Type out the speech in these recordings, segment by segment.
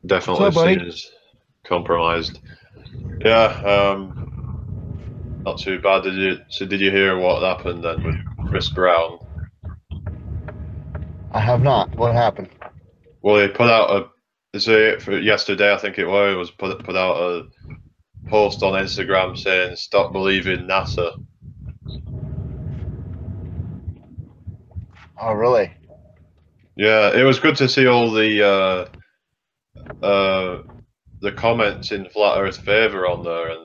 definitely seems compromised. Yeah, not too bad. Did you hear what happened then with Chris Brown? I have not. What happened? Well, he put out for yesterday, I think it was put out a post on Instagram saying stop believing NASA. Oh, really? Yeah, it was good to see all the comments in Flat Earth favor on there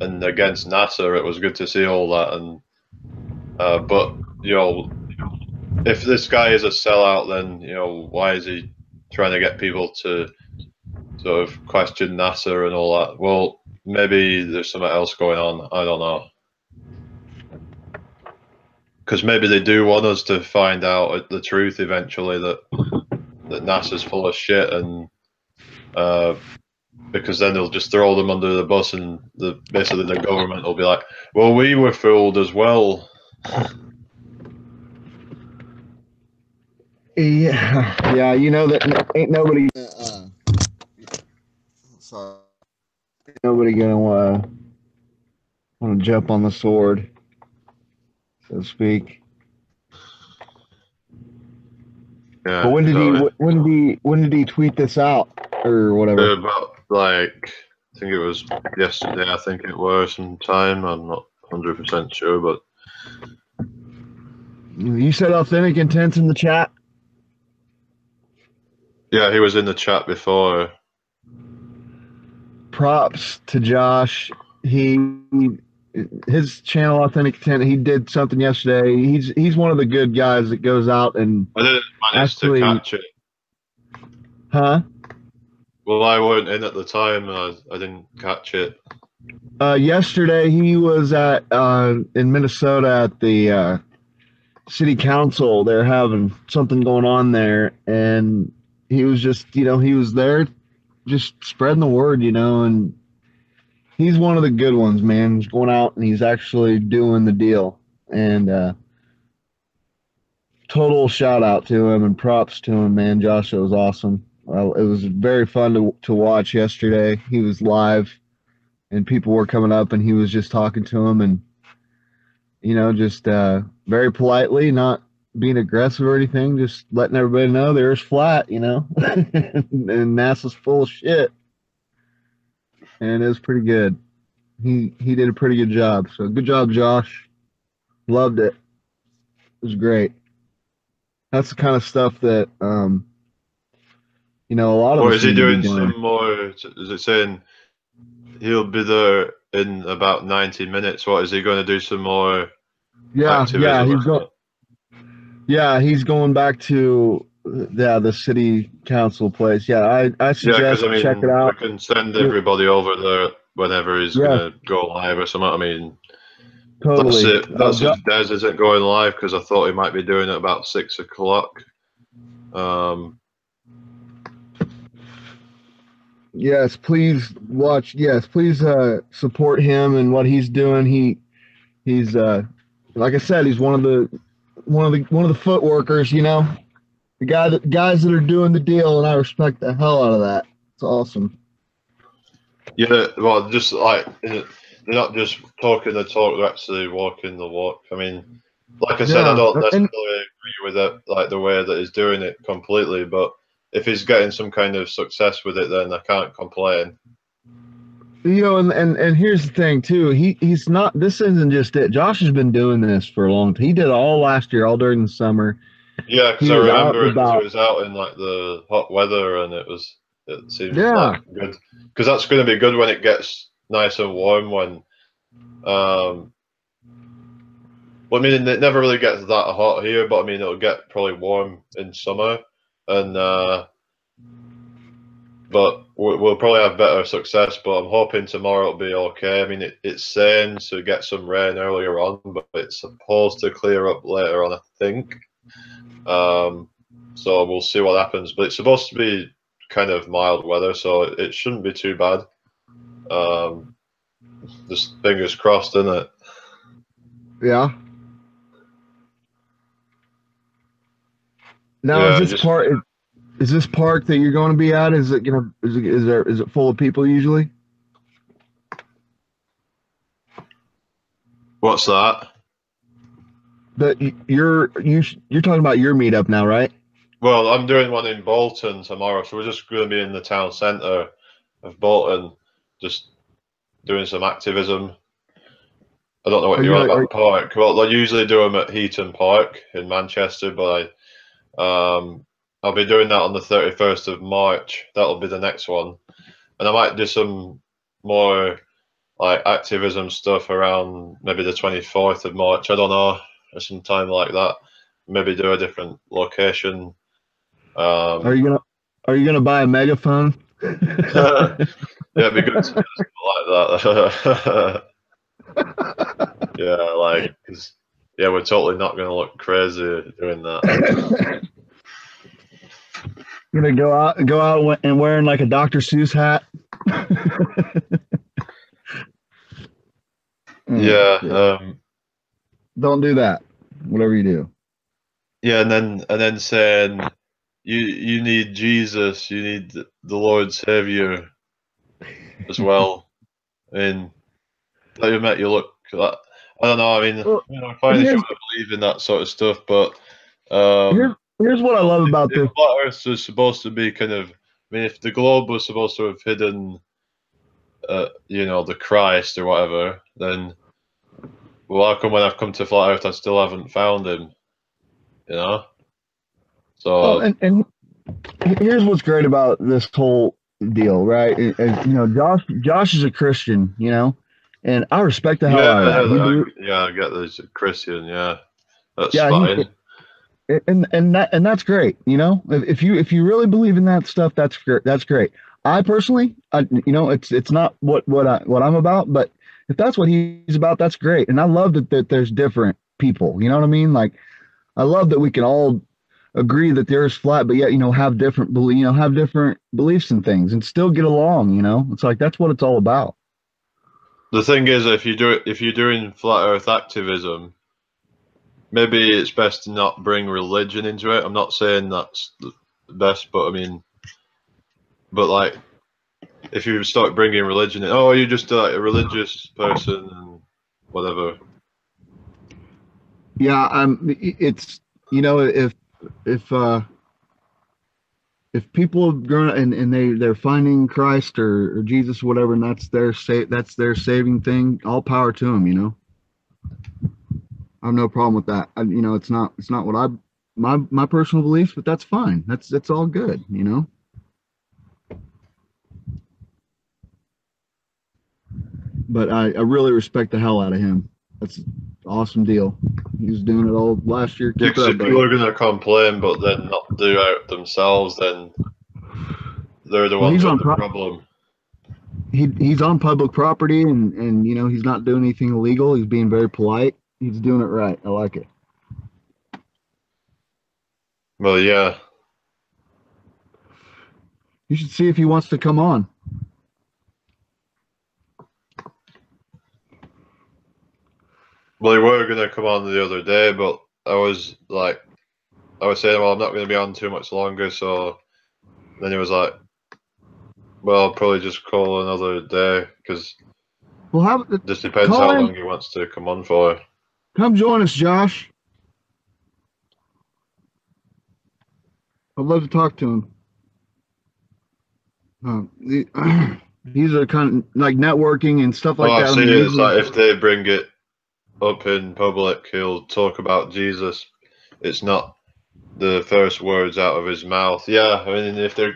and against NASA. It was good to see all that. And but you know, if this guy is a sellout, then you know why is he trying to get people to sort of question NASA and all that? Well, maybe there's something else going on. I don't know. Because maybe they do want us to find out the truth eventually, that NASA's full of shit, and because then they'll just throw them under the bus, and basically the government will be like, well, we were fooled as well. Yeah, you know that ain't nobody. Sorry, ain't nobody gonna want to jump on the sword, so to speak. Yeah, but when did he tweet this out or whatever? About like, I think it was yesterday. I think it was sometime. I'm not 100% sure, but you said authentic intents in the chat. Yeah, he was in the chat before. Props to Josh. His channel Authentic Intent, he did something yesterday. He's one of the good guys that goes out and I didn't manage to catch it. Huh? Well, I weren't in at the time. I didn't catch it. Yesterday he was at in Minnesota at the city council. They're having something going on there, and he was just, he was there just spreading the word, and he's one of the good ones, man. He's going out and he's actually doing the deal. And total shout out to him and props to him, man. Josh, it was awesome. It was very fun to watch yesterday. He was live and people were coming up and he was just talking to him and, just very politely, not being aggressive or anything, just letting everybody know there's flat, and NASA's full of shit. And it was pretty good. He did a pretty good job. So good job, Josh. Loved it. It was great. That's the kind of stuff that a lot of Or us is he need to doing be doing. some more? Is it saying he'll be there in about 90 minutes? What is he going to do? Some more activism? He's going back to the city council place. Yeah, I suggest check it out. We can send everybody over there whenever he's going to go live or something. I mean, totally. That's if Des isn't going live, because I thought he might be doing it about 6 o'clock. Yes, please watch. Yes, please support him and what he's doing. He's like I said, he's one of the foot workers. The guys that are doing the deal, and I respect the hell out of that. It's awesome. Yeah, well, just like they're not just talking the talk; they're actually walking the walk. I mean, like I said, I don't necessarily agree with it, like the way that he's doing it completely. But if he's getting some kind of success with it, then I can't complain. And here's the thing too. He's not. This isn't just it. Josh has been doing this for a long time. He did it all last year, all during the summer. Yeah, because I remember he was out in like the hot weather, and it seems like good, because that's going to be good when it gets nice and warm. When well, I mean, it never really gets that hot here, but I mean, it'll get probably warm in summer, and but we'll probably have better success. But I'm hoping tomorrow it'll be okay. I mean, it's saying to get some rain earlier on, but it's supposed to clear up later on, I think. So we'll see what happens. But it's supposed to be kind of mild weather, so it shouldn't be too bad. Just fingers crossed, isn't it? Yeah. Now, is this part? Is this park that you're going to be at? Is it full of people usually? What's that? You're talking about your meetup now, right? Well, I'm doing one in Bolton tomorrow, so we're just going to be in the town centre of Bolton, just doing some activism. I don't know what you're on about park. Well, I usually do them at Heaton Park in Manchester, but I'll be doing that on the 31st of March. That'll be the next one, and I might do some more like activism stuff around maybe the 24th of March. I don't know, or some time like that. Maybe do a different location. Are you gonna buy a megaphone? Yeah, it'd be good to do something like that. Yeah, like, cause yeah, we're totally not gonna look crazy doing that. You're gonna go out and wearing like a Dr. Seuss hat. Yeah. Don't do that. Whatever you do. Yeah, and then saying you need Jesus, you need the Lord Savior as well. I mean, that you make you look. I don't know. I mean, fine if you want to believe in that sort of stuff, but here's what I love about this. If Flat Earth is supposed to be kind of, I mean, if the globe was supposed to have hidden, the Christ or whatever, then well, how come when I've come to Flat Earth I still haven't found him? You know. So and here's what's great about this whole deal, right? Josh is a Christian, and I respect the hell out of that. I get this Christian, yeah, that's fine. And that's great, If you really believe in that stuff, that's great. I personally, it's not what I'm about, but if that's what he's about, that's great. And I love that there's different people. You know what I mean? Like, I love that we can all agree that the Earth's flat, but yet have different beliefs and things, and still get along. It's like that's what it's all about. The thing is, if you're doing flat Earth activism, maybe it's best to not bring religion into it. I'm not saying that's the best, but I mean, like, if you start bringing religion in, oh, you're just like a religious person and whatever. Yeah, it's if people have grown and they're finding Christ or Jesus or whatever, and that's their saving thing, all power to them. I have no problem with that. It's not what my personal beliefs, but that's fine. That's all good. But I really respect the hell out of him. That's an awesome deal. He was doing it all last year. Yeah, because if people are going to complain but then not do it themselves, then they're the ones with the problem. He's on public property and he's not doing anything illegal. He's being very polite. He's doing it right. I like it. Well, yeah. You should see if he wants to come on. Well, they were going to come on the other day, but I was saying, well, I'm not going to be on too much longer, so then he was like, well, I'll probably just call another day, because it just depends how long he wants to come on for. Come join us, Josh. I'd love to talk to him. These are kind of like networking and stuff like that. I see. It's like if they bring it up in public, he'll talk about Jesus. It's not the first words out of his mouth. Yeah, I mean, if they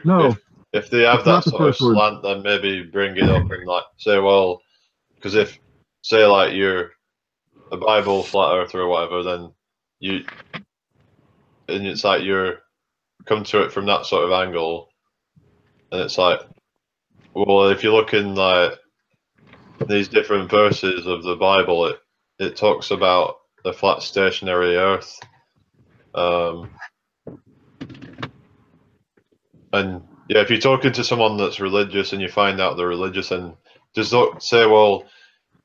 have that sort of slant, then maybe bring it up and like say, well, because if say like you're a Bible flat earther or whatever, then it's like you're come to it from that sort of angle, and it's like, well, if you look in like these different verses of the Bible, it talks about the flat stationary Earth, and yeah, if you're talking to someone that's religious and you find out they're religious, and just don't say, well,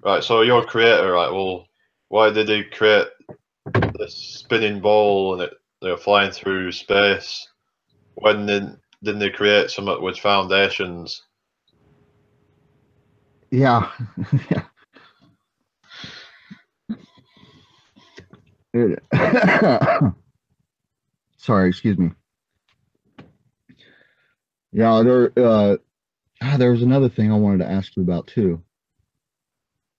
right, so your creator, right, well, why did he create this spinning ball and it flying through space? when didn't they create something with foundations? Yeah. Sorry, excuse me. Yeah, there was another thing I wanted to ask you about too.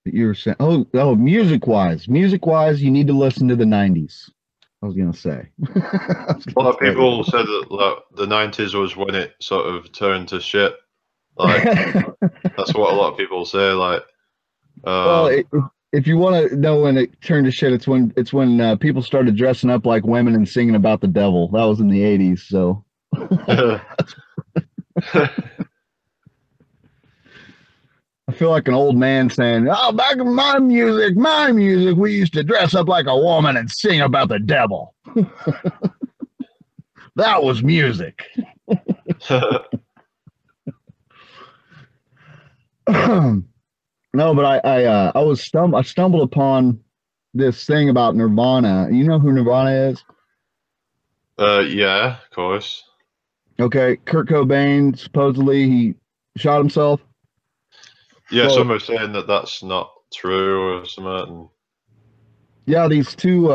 That you were saying, music wise, you need to listen to the '90s. I was gonna say. A lot of people said that the '90s was when it sort of turned to shit. Like that's what a lot of people say. Like, well, if you want to know when it turned to shit, it's when people started dressing up like women and singing about the devil. That was in the '80s. So. I feel like an old man saying, "Oh, back in my music, we used to dress up like a woman and sing about the devil." That was music. No, but I stumbled upon this thing about Nirvana. You know who Nirvana is? Yeah, of course. Okay, Kurt Cobain supposedly he shot himself. Yeah, some are saying that that's not true or something. Yeah, these two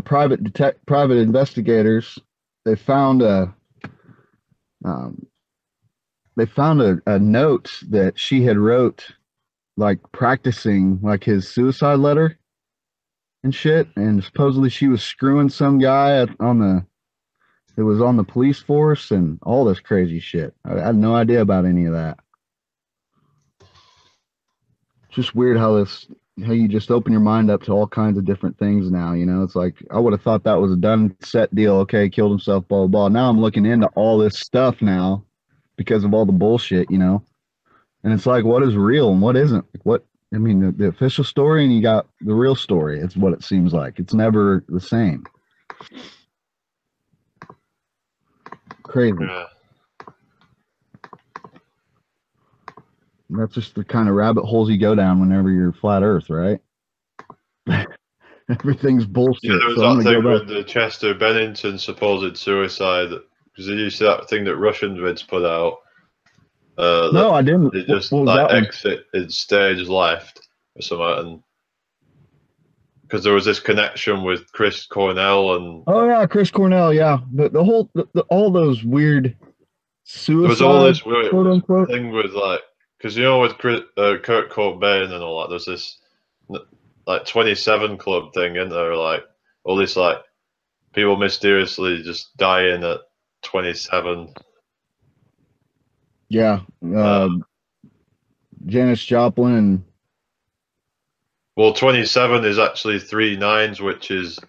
private investigators, they found a note that she had wrote, like practicing like his suicide letter and shit, and supposedly she was screwing some guy that was on the police force and all this crazy shit. I had no idea about any of that. It's just weird how you just open your mind up to all kinds of different things now, you know? It's like, I would have thought that was a done set deal. Okay, killed himself, blah, blah, blah. Now I'm looking into all this stuff now because of all the bullshit, you know? And it's like, what is real and what isn't? The official story and you got the real story. It's what it seems like. It's never the same. Crazy. Yeah. That's just the kind of rabbit holes you go down whenever you're flat Earth, right? Everything's bullshit. Yeah, there was that thing with the Chester Bennington supposed suicide. Because you see that thing that Russian vids put out. No, I didn't. They just exited stage left or something. Because there was this connection with Chris Cornell and. Oh yeah, Chris Cornell. Yeah, all those weird suicide. There was all this weird thing with like. Because you know with Kurt Cobain and all that, there's this like 27 Club thing, isn't there? Like all this like people mysteriously just dying at 27. Yeah, Janis Joplin. Well, 27 is actually 3 9s, which is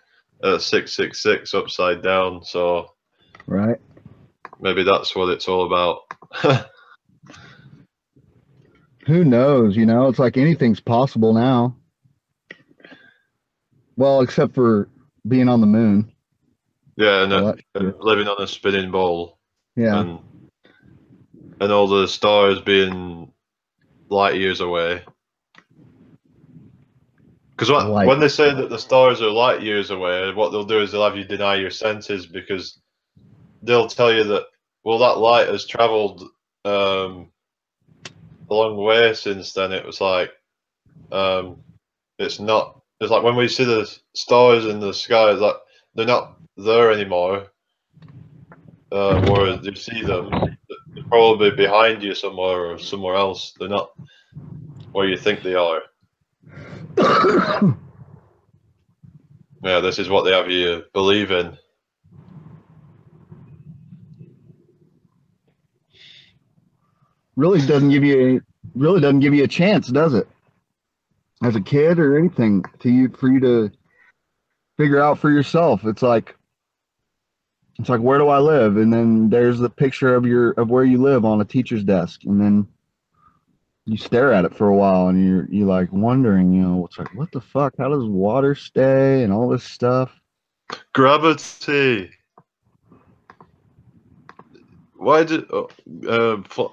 666 upside down. So right, maybe that's what it's all about. Who knows? You know, it's like anything's possible now. Well, except for being on the moon. Yeah, and living on a spinning ball. Yeah. And all the stars being light years away. Because when they say that the stars are light years away, what they'll do is they'll have you deny your senses because they'll tell you that, well, that light has traveled a long way since then. It was like it's like when we see the stars in the sky, like they're not there anymore. Or you see them, they're probably behind you somewhere or somewhere else. They're not where you think they are. Yeah, this is what they have you believe in. Really doesn't give you a chance, does it? As a kid or anything for you to figure out for yourself. It's like where do I live? And then there's the picture of where you live on a teacher's desk, and then you stare at it for a while and you're like wondering, you know, it's like, what the fuck? How does water stay and all this stuff? Gravity. Why did at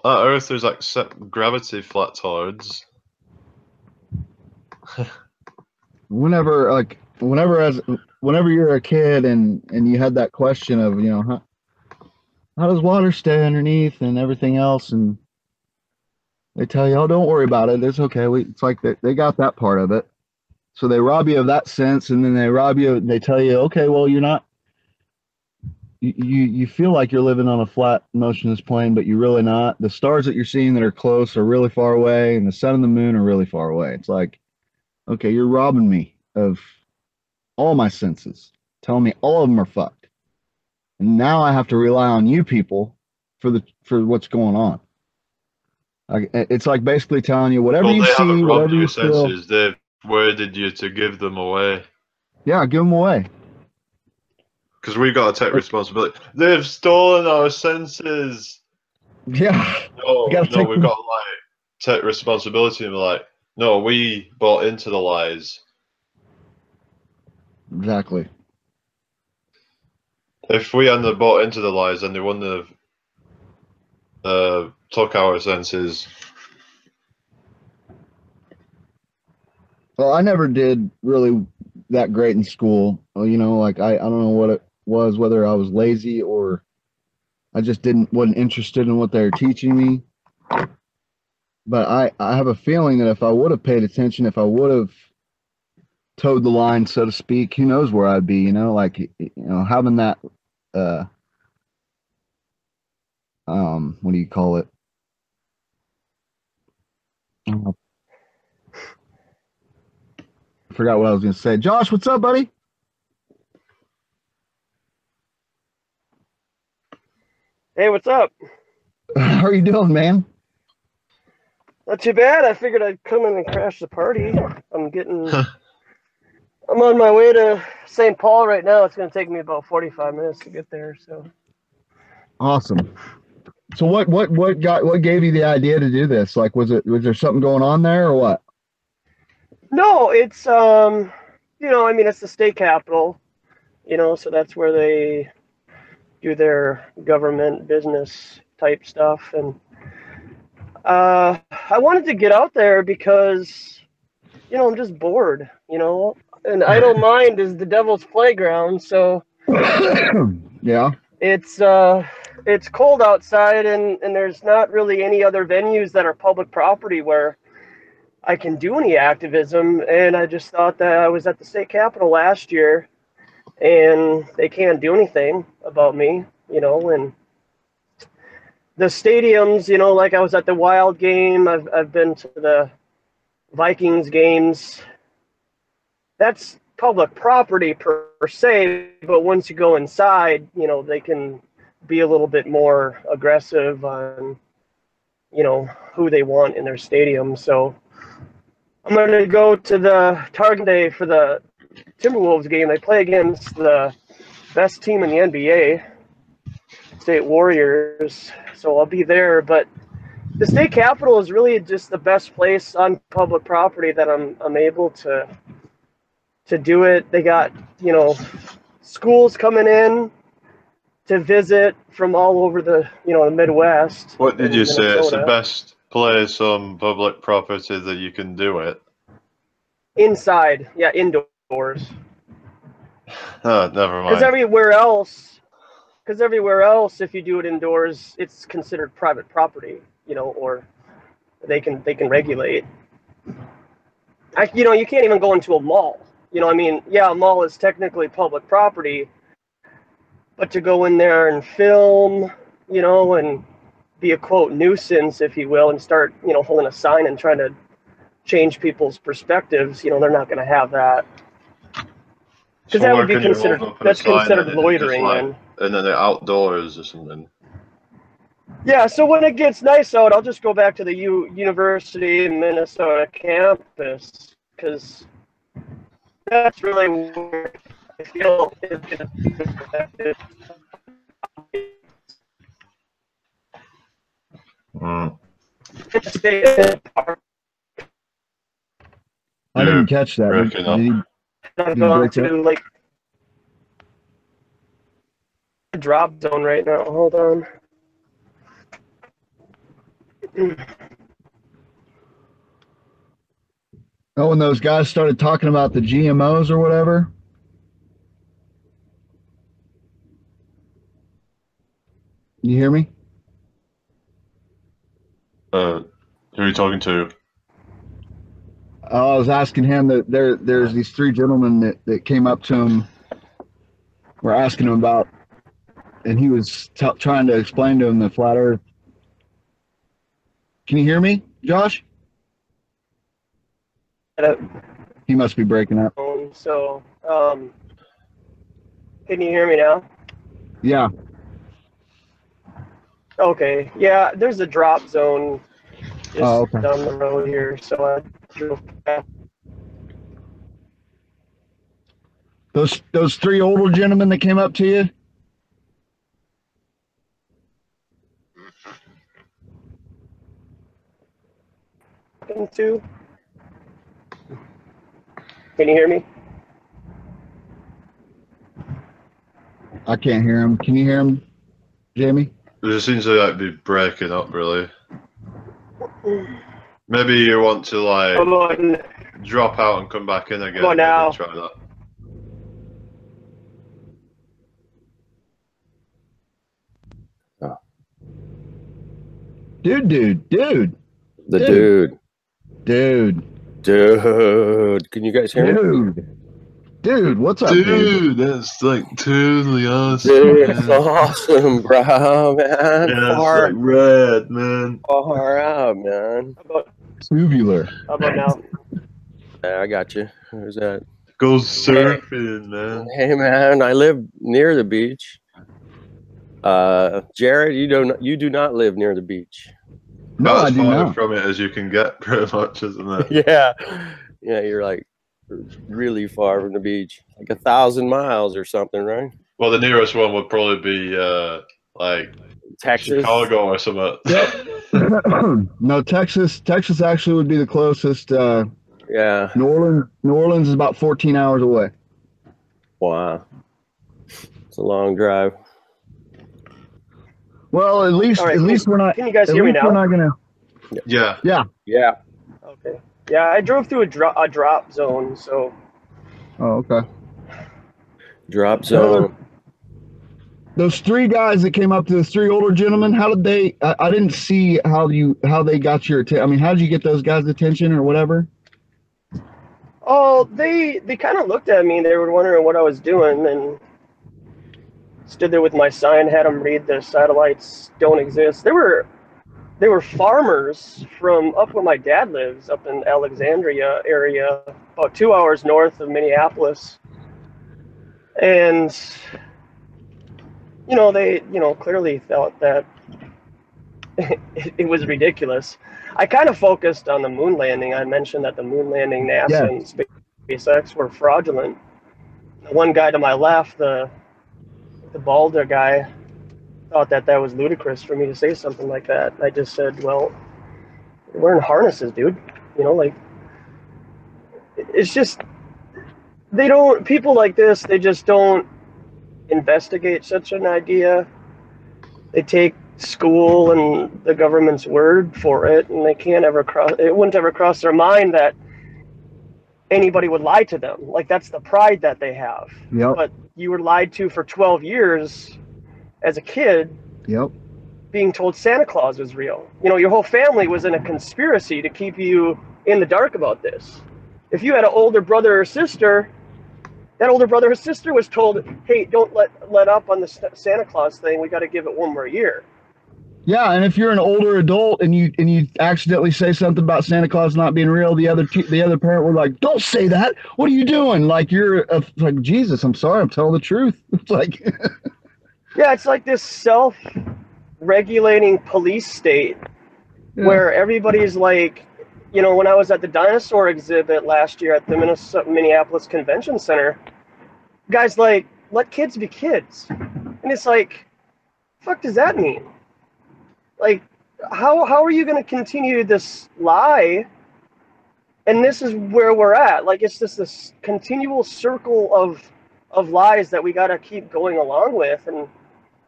Earth there's like gravity flatards? Whenever whenever you're a kid and you had that question of, you know, how does water stay underneath and everything else, and they tell you, oh, don't worry about it, it's okay. It's like they got that part of it. So they rob you of that sense, and then they tell you, okay, well, you're not, you feel like you're living on a flat, motionless plane, but you're really not. The stars that you're seeing that are close are really far away, and the sun and the moon are really far away. It's like, okay, you're robbing me of all my senses, telling me all of them are fucked. And now I have to rely on you people for what's going on. It's like basically telling you whatever you see, whatever you feel. Senses. They've worded you to give them away. Yeah, give them away. Because we've got to take responsibility. They've stolen our senses. Yeah. No, we've got to like take responsibility, and we're like, no, we bought into the lies. Exactly. If we hadn't bought into the lies, then they wouldn't have took our senses. Well, I never did really that great in school. You know, like I don't know what it was, whether I was lazy or I just wasn't interested in what they were teaching me. But I have a feeling that if I would have paid attention, if I would have towed the line, so to speak, who knows where I'd be, you know, like, you know, having that, what do you call it? I forgot what I was going to say. Josh, what's up, buddy? Hey, what's up? How are you doing, man? Not too bad. I figured I'd come in and crash the party. I'm on my way to St. Paul right now. It's going to take me about 45 minutes to get there. So awesome. So what gave you the idea to do this? Like, was there something going on there or what? No, it's you know, I mean, it's the state capital, you know, so that's where they do their government business type stuff, and I wanted to get out there because, you know, I'm just bored, you know. An idle mind is the devil's playground, so yeah. It's cold outside, and there's not really any other venues that are public property where I can do any activism. And I just thought that I was at the state capitol last year, and they can't do anything about me, you know. And the stadiums, you know, like I was at the Wild game, I've been to the Vikings games. That's public property per se, but once you go inside, you know, they can be a little bit more aggressive on, you know, who they want in their stadium. So I'm going to go to the Target Day for the Timberwolves game. They play against the best team in the NBA, State Warriors. So I'll be there. But the state capitol is really just the best place on public property that I'm able to do it. They got, you know, schools coming in to visit from all over the, you know, the Midwest. What did you say? It's the best place on public property that you can do it? Inside, yeah, indoors. Oh, never mind. Because everywhere else, if you do it indoors, it's considered private property, you know, or they can regulate. You know, you can't even go into a mall. You know, I mean, yeah, a mall is technically public property, but to go in there and film, you know, and be a quote nuisance, if you will, and start, you know, holding a sign and trying to change people's perspectives, you know, they're not going to have that. Because that would be considered, that's considered loitering, then. And then they're outdoors or something. Yeah, so when it gets nice out, I'll just go back to the University of Minnesota campus, because that's really where I feel is going to be effective. I didn't catch that. I'm going to, like, a drop zone right now. Hold on. Oh, when those guys started talking about the GMOs or whatever? You hear me? Who are you talking to? I was asking him that there's these three gentlemen that came up to him. We're asking him about, and he was trying to explain to him the flat Earth. Can you hear me, Josh? He must be breaking up. So, can you hear me now? Yeah. Okay. Yeah, there's a drop zone just okay. down the road here, so I drove past. Those three older gentlemen that came up to you? Into. Can you hear me? I can't hear him. Can you hear him, Jamie? It just seems to like be breaking up, really. Maybe you want to like drop out and come back in again. Come on now. Try that. Dude. Dude, can you guys hear me? Dude, what's up, dude? That's like totally awesome. Dude, it's awesome, bro, man. Yeah, it's like red, man. Far out, man. Tubular. How about now? Yeah, I got you. Where's that? Go surfing, man. Hey, man, I live near the beach. Jared, you do not live near the beach. No, About I as do far not. from it as you can get, pretty much, isn't it? Yeah, you're like really far from the beach, like 1,000 miles or something, right? Well, the nearest one would probably be like Texas, Chicago or something. Yep. No, Texas actually would be the closest. Yeah. New Orleans is about 14 hours away. Wow, it's a long drive. Well, at least we're not. Can you guys hear me now? We're not gonna. Yeah. Yeah. Okay. Yeah, I drove through a drop zone, so. Oh, okay. Drop zone. Those three guys that came up to those three older gentlemen, how did they? I didn't see how they got your attention. I mean, how did you get those guys' attention or whatever? Oh, they kind of looked at me. They were wondering what I was doing, and stood there with my sign, had them read the satellites don't exist. They were farmers from up where my dad lives, up in Alexandria area, about 2 hours north of Minneapolis. And they clearly felt that it was ridiculous. I kind of focused on the moon landing. I mentioned that the moon landing, NASA and SpaceX were fraudulent. The one guy to my left, the balder guy, thought that was ludicrous for me to say something like that. I just said, well, you're wearing harnesses, dude. It's just, people like this, they just don't investigate such an idea. They take school and the government's word for it, and it wouldn't ever cross their mind that anybody would lie to them. Like, that's the pride that they have. Yep. But you were lied to for 12 years as a kid. Yep. Being told Santa Claus was real. Your whole family was in a conspiracy to keep you in the dark about this. If you had an older brother or sister, that older brother or sister was told, hey, don't let up on the Santa Claus thing. We got to give it one more year. Yeah, and if you're an older adult and you accidentally say something about Santa Claus not being real, the other parent were like, "Don't say that. What are you doing?" Like, you're like, Jesus, I'm sorry, I'm telling the truth. It's like, yeah, it's like this self-regulating police state where everybody's like, when I was at the dinosaur exhibit last year at the Minneapolis Convention Center, guys like, let kids be kids, and it's like, fuck does that mean? Like, how are you going to continue this lie? And this is where we're at. Like, it's just this continual circle of lies that we got to keep going along with. And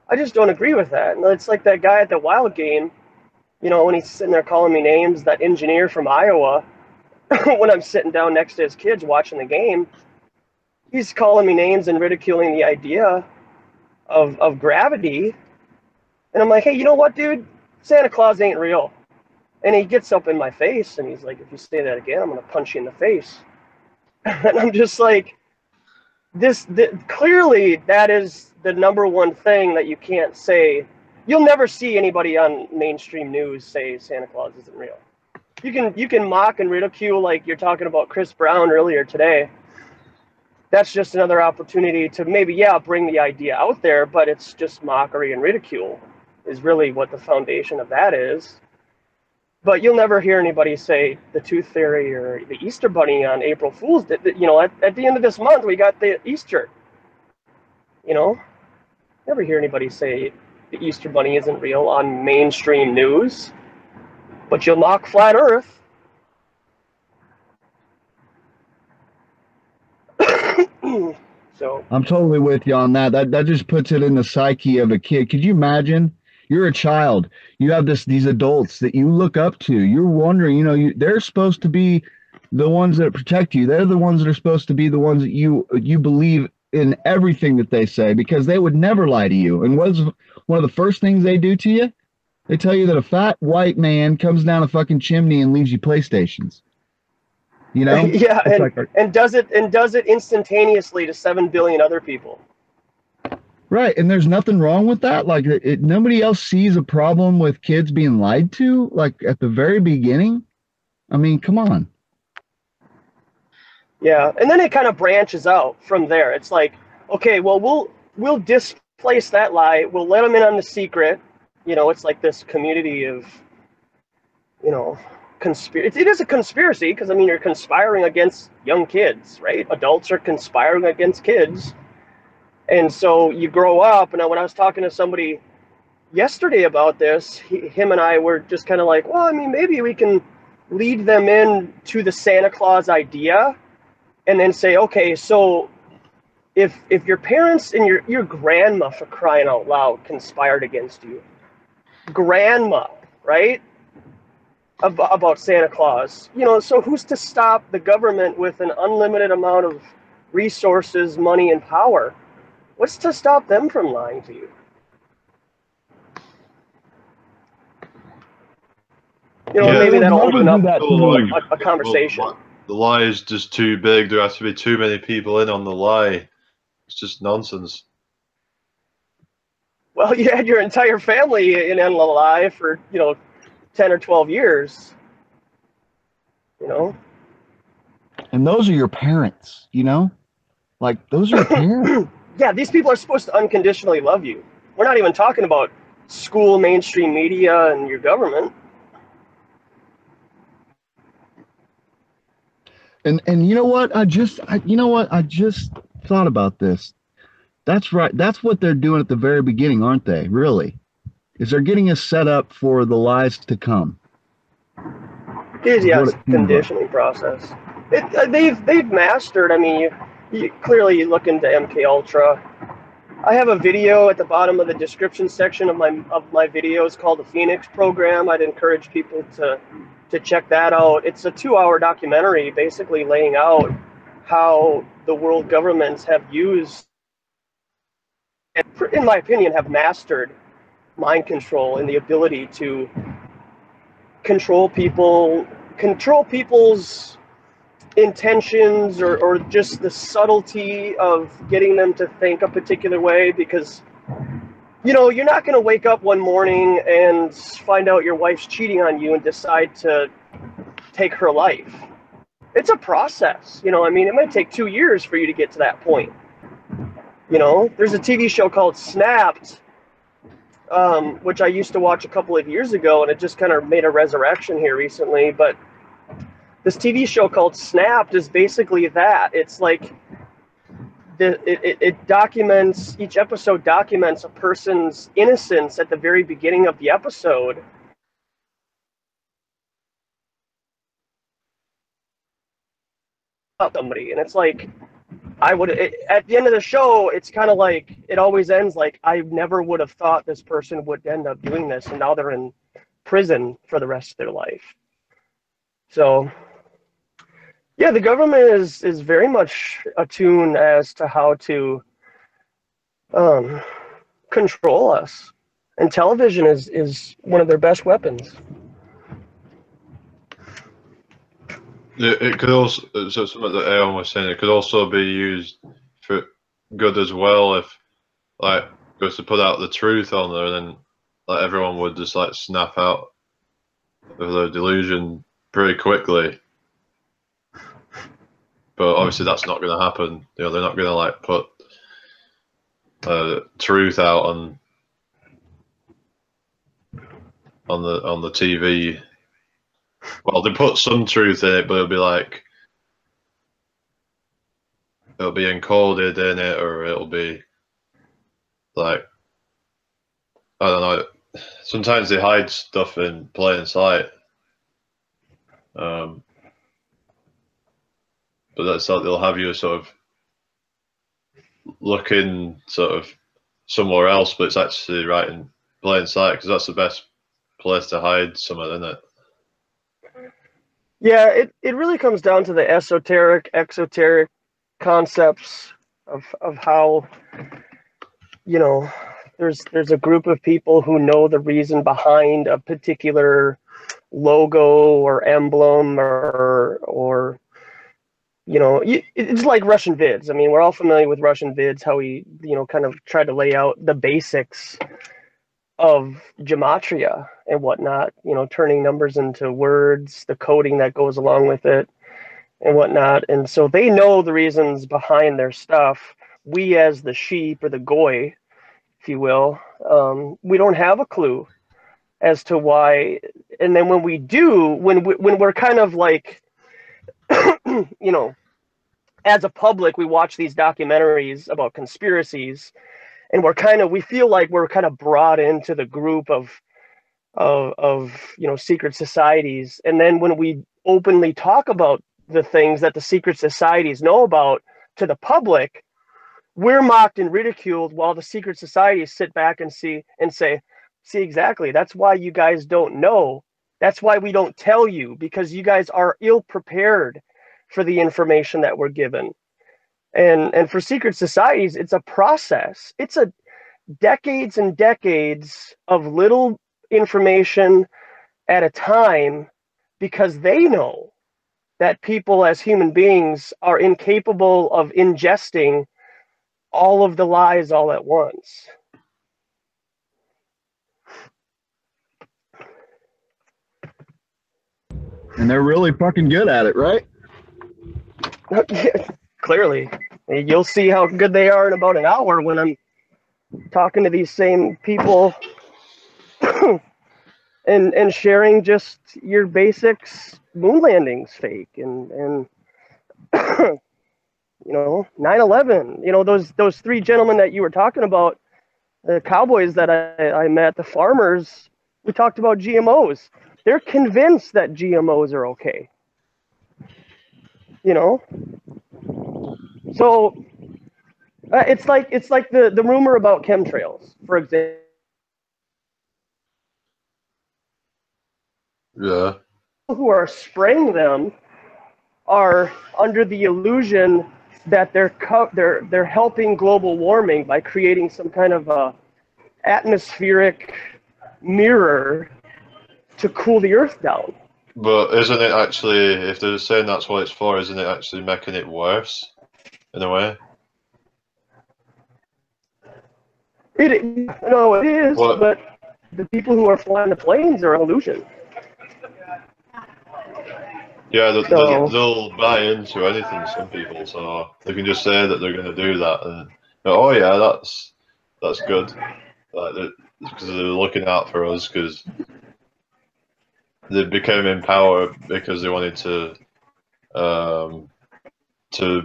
I just don't agree with that. And it's like that guy at the Wild game, when he's sitting there calling me names, that engineer from Iowa, when I'm sitting down next to his kids watching the game, he's calling me names and ridiculing the idea of gravity. And I'm like, hey, you know what, dude? Santa Claus ain't real. And he gets up in my face and he's like, if you say that again, I'm going to punch you in the face. And I'm just like, clearly that is the number one thing that you can't say. You'll never see anybody on mainstream news say Santa Claus isn't real. You can mock and ridicule, like you're talking about Chris Brown earlier today. That's just another opportunity to maybe, yeah, bring the idea out there, but it's just mockery and ridicule is really what the foundation of that is. But you'll never hear anybody say the Tooth Fairy or the Easter Bunny on April Fool's. You know, at the end of this month, we got the Easter. You know, never hear anybody say the Easter Bunny isn't real on mainstream news. But you'll mock flat Earth. So I'm totally with you on that. That just puts it in the psyche of a kid. Could you imagine? You're a child. You have these adults that you look up to. You're wondering, you know, they're supposed to be the ones that protect you. They're the ones that are supposed to be the ones that you believe in everything that they say, because they would never lie to you. And what's one of the first things they do to you? They tell you that a fat white man comes down a fucking chimney and leaves you PlayStations. You know? Yeah, and does it instantaneously to 7 billion other people. Right, and there's nothing wrong with that. Like, nobody else sees a problem with kids being lied to, like, at the very beginning. I mean, come on. Yeah, and then it kind of branches out from there. It's like, okay, well, we'll displace that lie. We'll let them in on the secret. You know, it's like this community of, you know, conspiracy. It is a conspiracy because, I mean, you're conspiring against young kids, right? Adults are conspiring against kids. And so you grow up, and when I was talking to somebody yesterday about this, him and I were just kind of like, well, I mean, maybe we can lead them in to the Santa Claus idea and then say, okay, so if your parents and your grandma, for crying out loud, conspired against you, grandma, right, about Santa Claus, you know, so who's to stop the government with an unlimited amount of resources, money, and power? What's to stop them from lying to you? You know, Yeah, maybe that'll open up that a conversation. Well, the lie is just too big. There has to be too many people in on the lie. It's just nonsense. Well, you had your entire family in on the lie for, you know, 10 or 12 years. You know? And those are your parents, you know? Like, those are your parents. Yeah, these people are supposed to unconditionally love you. We're not even talking about school, mainstream media, and your government. And you know what? I just thought about this. That's right. That's what they're doing at the very beginning, aren't they? Really? Is they're getting us set up for the lies to come. It is a conditioning process. They've mastered. I mean, you clearly look into MK Ultra. I have a video at the bottom of the description section of my videos called the Phoenix Program. I'd encourage people to check that out. It's a 2-hour documentary basically laying out how the world governments have used, and in my opinion, have mastered mind control and the ability to control people's intentions or just the subtlety of getting them to think a particular way, because, you know, you're not going to wake up one morning and find out your wife's cheating on you and decide to take her life. It's a process, you know. I mean, it might take 2 years for you to get to that point. You know, there's a TV show called Snapped, which I used to watch a couple of years ago, and it just kind of made a resurrection here recently. But this TV show called Snapped is basically that. It's like it documents, each episode documents a person's innocence at the very beginning of the episode. Somebody, and it's like, at the end of the show, it's kind of like, it always ends like, I never would have thought this person would end up doing this, and now they're in prison for the rest of their life. So yeah, the government is very much attuned as to how to control us. And television is one of their best weapons. It could also, so something that Elon was saying, it could also be used for good as well if, like, goes to put out the truth on there, and then like everyone would just like snap out of their delusion pretty quickly. But obviously that's not going to happen. You know, they're not going to like put truth out on the TV. Well, they put some truth in it, but it'll be like it'll be encoded in it, or it'll be like I don't know. Sometimes they hide stuff in plain sight. But that's like they'll have you sort of looking sort of somewhere else, but it's actually right in plain sight, because that's the best place to hide something, isn't it? Yeah, it really comes down to the esoteric, exoteric concepts of how, you know, there's a group of people who know the reason behind a particular logo or emblem or you know, it's like Russian vids. I mean, we're all familiar with Russian vids, how he, you know, kind of tried to lay out the basics of gematria and whatnot, you know, turning numbers into words, the coding that goes along with it and whatnot. And so they know the reasons behind their stuff. We as the sheep or the goy, if you will, we don't have a clue as to why. And then when we do, when we're kind of like, you know, as a public, we watch these documentaries about conspiracies, and we feel like we're kind of brought into the group of you know, secret societies. And then when we openly talk about the things that the secret societies know about to the public, we're mocked and ridiculed, while the secret societies sit back and say, see, exactly, that's why you guys don't know. That's why we don't tell you, because you guys are ill prepared for the information that we're given. And for secret societies, it's a process. It's a decades and decades of little information at a time, because they know that people as human beings are incapable of ingesting all of the lies all at once. And they're really fucking good at it, right? Clearly. You'll see how good they are in about an hour when I'm talking to these same people and sharing just your basics. Moon landings fake, and you know, 9/11. You know, those three gentlemen that you were talking about, the cowboys that I met, the farmers. We talked about GMOs. They're convinced that GMOs are okay. You know, so it's like the rumor about chemtrails, for example. Yeah. Who are spraying them are under the illusion that they're helping global warming by creating some kind of a atmospheric mirror to cool the earth down. But isn't it actually, if they're saying that's what it's for, isn't it actually making it worse in a way? No, it is, what? But the people who are flying the planes are an illusion. Yeah, they'll buy into anything, some people, so they can just say that they're going to do that, and oh yeah, that's good, like, because they're looking out for us, because they became in power because they wanted to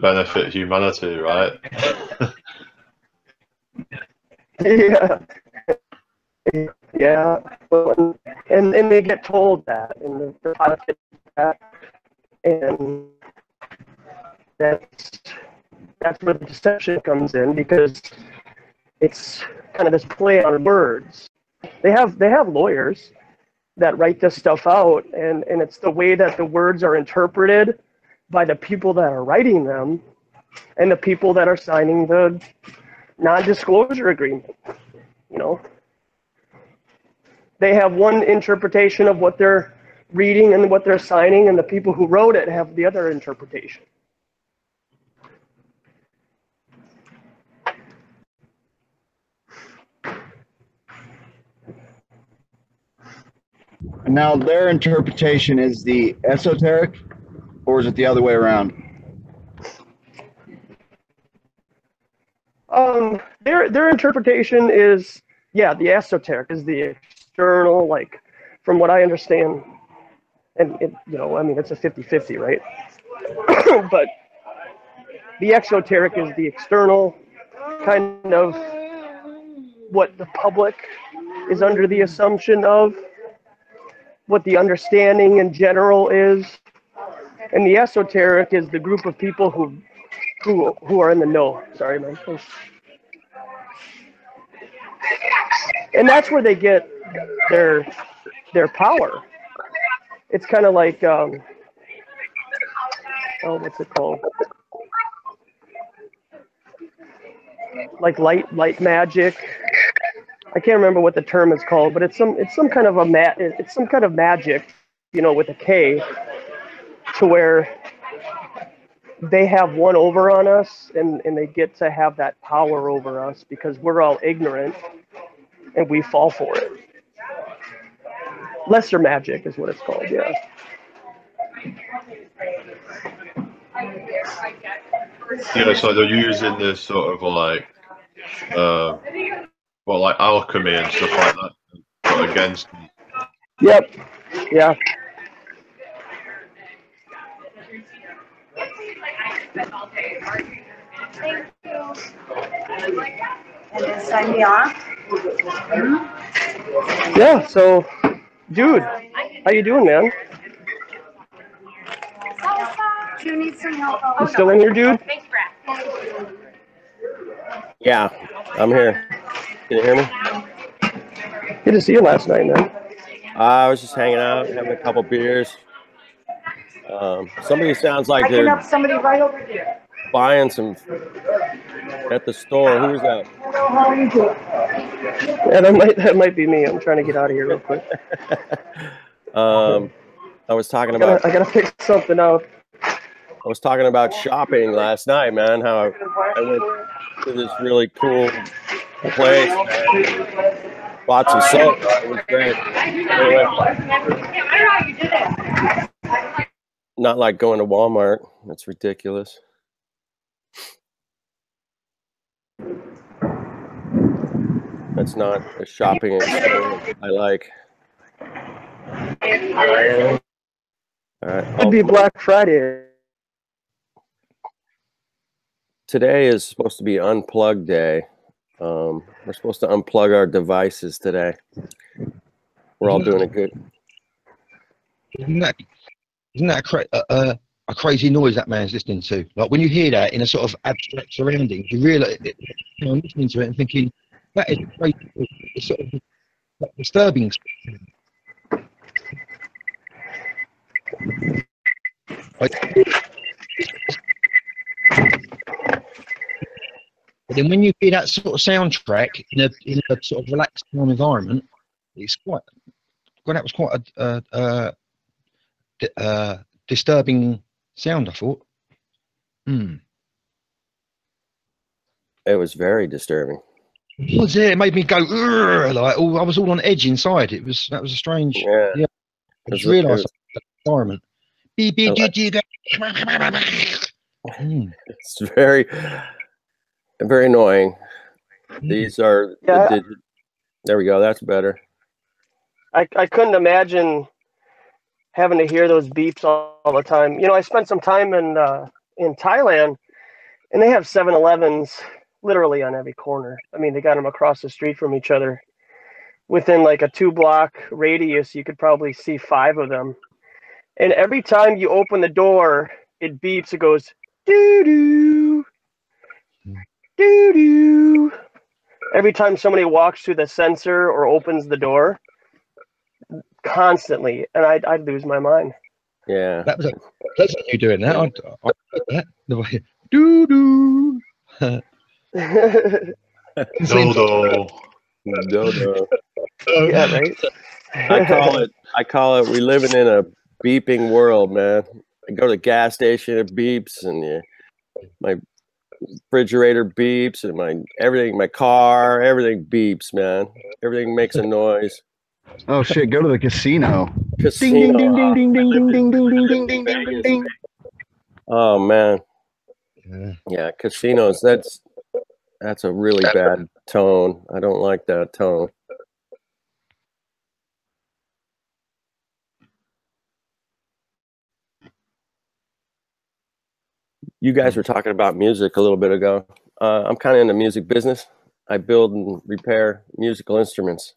benefit humanity, right? Yeah. Yeah, well, and they get told that, and the pilot gets that, and that's where the deception comes in, because it's kind of this play on words. They have lawyers that write this stuff out, and it's the way that the words are interpreted by the people that are writing them and the people that are signing the non-disclosure agreement, you know. they have one interpretation of what they're reading and what they're signing, and the people who wrote it have the other interpretation. Now, their interpretation is the esoteric, or is it the other way around? Their interpretation is, yeah, the esoteric is the external, like, from what I understand, and it, you know, I mean, it's a 50-50, right? But the exoteric is the external, kind of what the public is under the assumption of, what the understanding in general is, and the esoteric is the group of people who are in the know. Sorry, man. And that's where they get their power. It's kind of like oh, what's it called? Like light magic. I can't remember what the term is called, but it's some kind of magic, you know, with a K, to where they have one over on us, and they get to have that power over us because we're all ignorant and we fall for it. Lesser magic is what it's called, yeah. Yeah, so they're using this sort of like, well, like alchemy and stuff like that, but against them. Yep. Yeah. And then sign me off. Yeah, so, dude, how you doing, man? Do you need some help? You still in here, dude? Yeah, I'm here. Can you hear me? Good to see you last night, man. I was just hanging out, having a couple beers. Somebody sounds like I can they're help somebody right over here. buying some at the store. Who's that? Hello, how are you doing? Yeah, that might be me. I'm trying to get out of here real quick. I was talking about. I gotta fix something out. I was talking about shopping last night, man. How I went to this really cool place, man. Bought some soap. It was great. Anyway, not like going to Walmart. That's ridiculous. That's not a shopping experience I like. All right. It'd be Black Friday. Today is supposed to be Unplug Day. We're supposed to unplug our devices today. We're all doing a good. Isn't that a crazy noise that man's listening to? Like when you hear that in a sort of abstract surroundings, you realise, you know, listening to it and thinking that is crazy. It's sort of like disturbing. But then when you hear that sort of soundtrack in a sort of relaxed calm environment, it's quite. Well, that was quite a disturbing sound, I thought. It was very disturbing. Was it? It made me go like I was all on edge inside. That was a strange. Yeah. I just realised the environment. It's very annoying. These are. Yeah. There we go. That's better. I couldn't imagine having to hear those beeps all the time. You know, I spent some time in Thailand, and they have 7-Elevens literally on every corner. I mean, they got them across the street from each other. Within like a 2-block radius, you could probably see 5 of them. And every time you open the door, it beeps. It goes doo-doo, doo-doo. Every time somebody walks through the sensor or opens the door, constantly, and I'd lose my mind. Yeah, that was pleasant you doing that. I that the way doo doo. Dodo. Yeah, right. I call it we living in a beeping world, man. I go to the gas station, it beeps, and my refrigerator beeps, and my car, everything beeps, man. Everything makes a noise. Oh shit! Go to the casino. Casino. Ding ding ding ding ding ding ding ding ding ding ding ding ding. Oh man. Yeah. Yeah, casinos. That's a really bad tone. I don't like that tone. You guys were talking about music a little bit ago. I'm kind of in the music business. I build and repair musical instruments.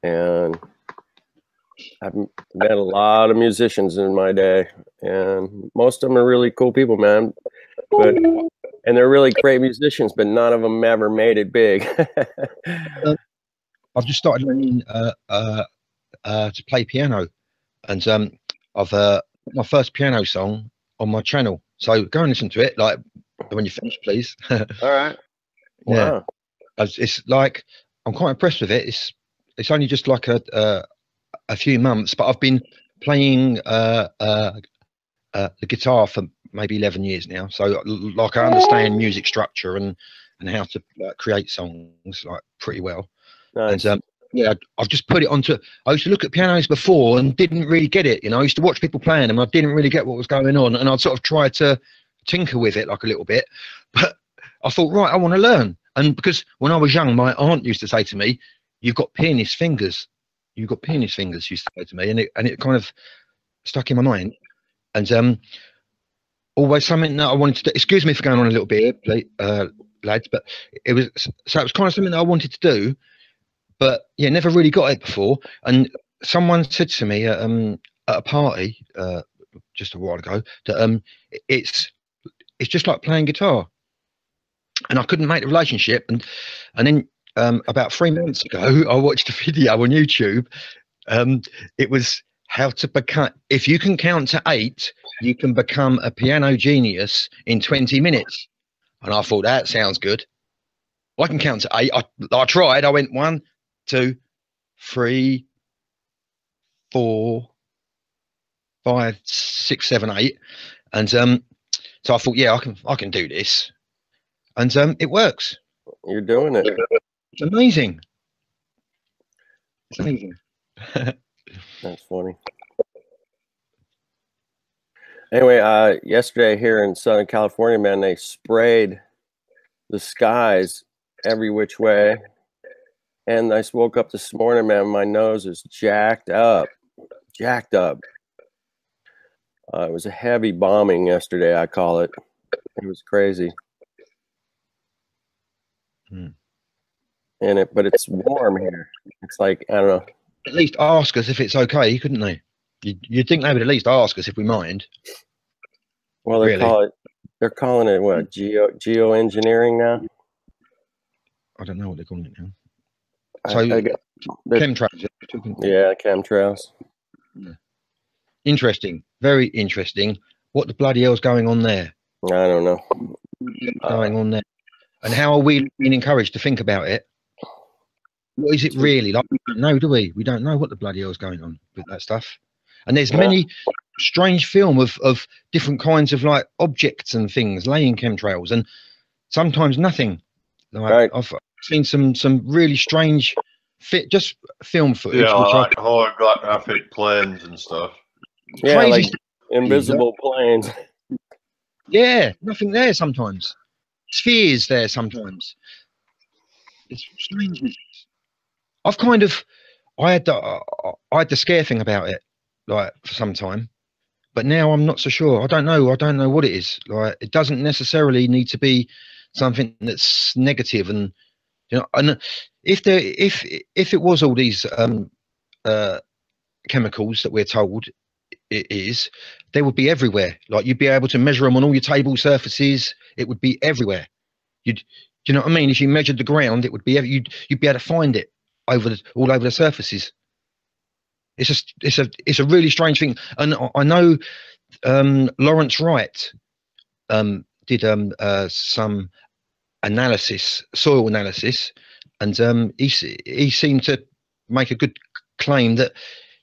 And I've met a lot of musicians in my day. And most of them are really cool people, man. And they're really great musicians, but none of them ever made it big. I've just started learning to play piano, and I've put my first piano song on my channel. So go and listen to it, like when you finish, please. All right. Yeah. Wow. It's like I'm quite impressed with it. It's only just like a few months, but I've been playing the guitar for maybe 11 years now. So like I understand music structure and how to create songs like pretty well. Nice. And yeah, I've just put it onto. I used to look at pianos before and didn't really get it. You know, I used to watch people playing them. And I didn't really get what was going on, and I'd sort of try to tinker with it like a little bit. But I thought, right, I want to learn. And because when I was young, my aunt used to say to me, "You've got pianist fingers. You've got pianist fingers." She used to say to me, and it kind of stuck in my mind. And always something that I wanted to do. Excuse me for going on a little bit here, lads, but it was kind of something that I wanted to do. But yeah, never really got it before. And someone said to me at a party just a while ago that it's just like playing guitar. And I couldn't make the relationship. And then about 3 months ago, I watched a video on YouTube. It was how to become. If you can count to 8, you can become a piano genius in 20 minutes. And I thought that sounds good. I can count to 8. I tried. I went 1, 2, 3, 4, 5, 6, 7, 8, and so I thought, yeah, I can do this, and it works. You're doing it. It's amazing. It's amazing. That's funny. Anyway, yesterday here in Southern California, man, they sprayed the skies every which way. And I woke up this morning, man, my nose is jacked up. Jacked up. It was a heavy bombing yesterday, I call it. It was crazy. But it's warm here. It's like, I don't know. At least ask us if it's okay, couldn't they? You'd think they would at least ask us if we mind. Well, they're calling it what? Geoengineering now? I don't know what they're calling it now. So chemtrails. Yeah, chemtrails. Yeah. Interesting. Very interesting. What the bloody hell's going on there? I don't know. Going on there. And how are we being encouraged to think about it? What is it really? Like, we don't know, do we? We don't know what the bloody hell's going on with that stuff. And there's many strange film of different kinds of like objects and things laying chemtrails, and sometimes nothing. Like, right. I've seen some really strange just film footage. Yeah, like holographic planes and stuff. Yeah, crazy like stuff. invisible planes. Yeah, nothing there sometimes. Spheres there sometimes. It's strange. I've kind of, I had the scare thing about it, like for some time, but now I'm not so sure. I don't know what it is. Like, it doesn't necessarily need to be something that's negative, and you know, and if it was all these chemicals that we're told it is, they would be everywhere. Like, you'd be able to measure them on all your table surfaces. It would be everywhere. Do you know what I mean? If you measured the ground, it would be you'd be able to find it all over the surfaces. It's a really strange thing. And I know Lawrence Wright did some analysis, soil analysis, and he seemed to make a good claim that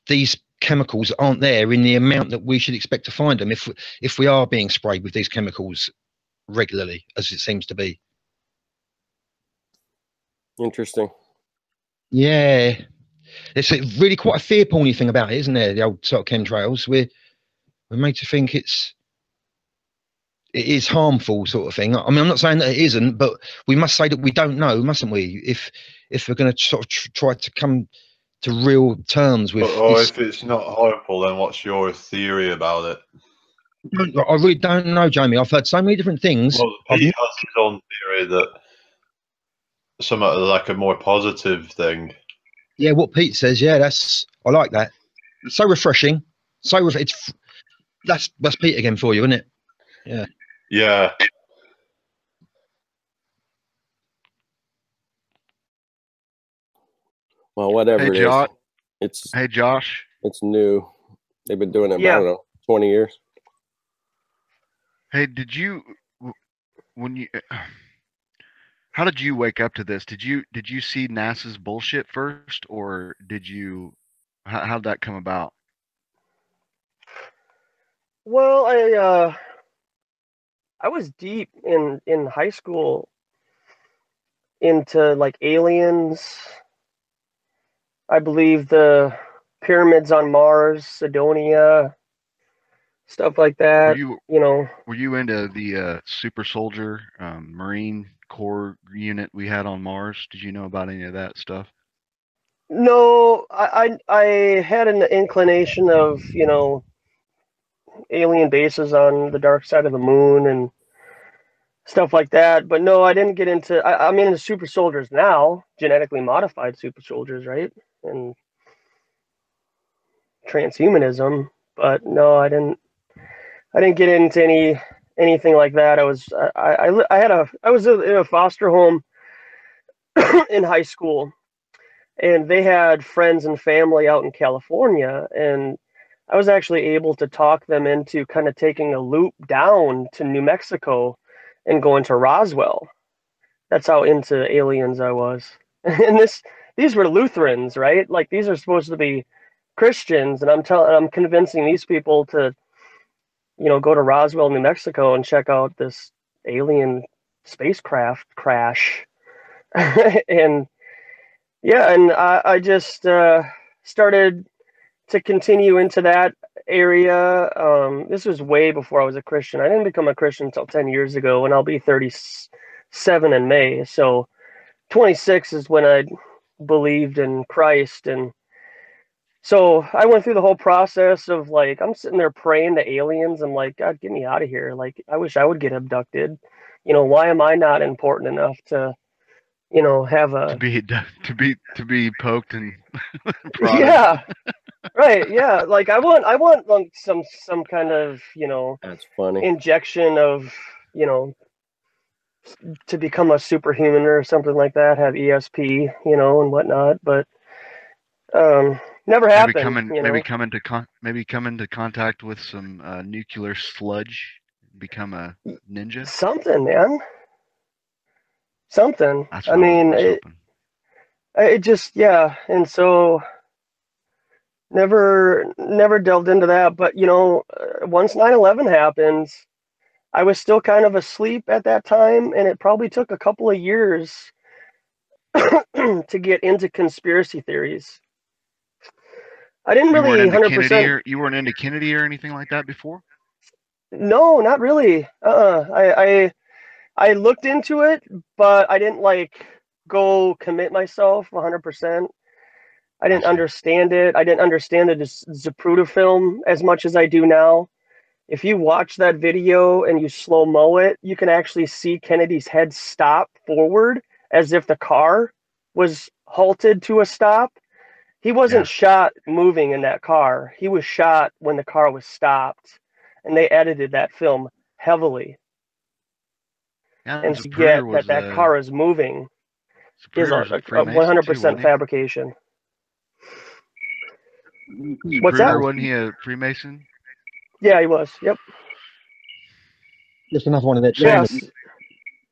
these chemicals aren't there in the amount that we should expect to find them if we are being sprayed with these chemicals regularly, as it seems to be. Interesting. Yeah, it's really quite a fear porny thing about it, isn't there? The old sort of chemtrails. We're made to think it is harmful, sort of thing. I mean, I'm not saying that it isn't, but we must say that we don't know, mustn't we? If we're going to sort of try to come to real terms with. Or if it's not harmful, then what's your theory about it? I really don't know, Jamie. I've heard so many different things. Well, Pete has his own theory that somewhat like a more positive thing. Yeah, what Pete says. Yeah, I like that. It's so refreshing. That's Pete again for you, isn't it? Yeah. Yeah. Well, whatever Hey, it Josh. is, Hey, Josh. it's new. They've been doing it, Yeah. I don't know, 20 years. Hey, how did you wake up to this? Did you see NASA's bullshit first, or how'd that come about? Well, I was deep in high school into like aliens. I believe the pyramids on Mars, Sidonia, stuff like that. Were you into the super soldier Marine Corps unit we had on Mars? Did you know about any of that stuff? No, I had an inclination of, alien bases on the dark side of the moon and stuff like that. But no, I didn't get into. I'm into super soldiers now, genetically modified super soldiers, right? And transhumanism. But no, I didn't get into anything like that. I was in a foster home in high school, and they had friends and family out in California, and I was actually able to talk them into kind of taking a loop down to New Mexico and going to Roswell. That's how into aliens I was. And these were Lutherans, right? Like, these are supposed to be Christians, and I'm convincing these people to, go to Roswell, New Mexico, and check out this alien spacecraft crash. And yeah, and I just started to continue into that area. This was way before I was a Christian. I didn't become a Christian until 10 years ago, and I'll be 37 in May. So 26 is when I believed in Christ. And so I went through the whole process of, like, I'm sitting there praying to aliens. I'm like, God, get me out of here. Like, I wish I would get abducted. Why am I not important enough to, have a to be poked and prodded? Yeah. Right, yeah. Like, I want like some kind of, That's funny. injection of, to become a superhuman or something like that, have ESP, and whatnot, but never happened. Maybe come into contact with some nuclear sludge, become a ninja. Something, man. Something. That's I what mean, was hoping. it just, yeah. And so never delved into that. But, once 9/11 happened, I was still kind of asleep at that time, and it probably took a couple of years to get into conspiracy theories. I didn't really 100%. You weren't into Kennedy or anything like that before? No, not really. I looked into it, but I didn't go commit myself 100%. I didn't understand it. I didn't understand the Zapruder film as much as I do now. If you watch that video and you slow-mo it, you can actually see Kennedy's head stop forward as if the car was halted to a stop. He wasn't shot moving in that car. He was shot when the car was stopped, and they edited that film heavily. And to get that car is moving is a 100% fabrication. What's that? Wasn't he a Freemason? Yeah, he was. Yep. Just another one of their dramas,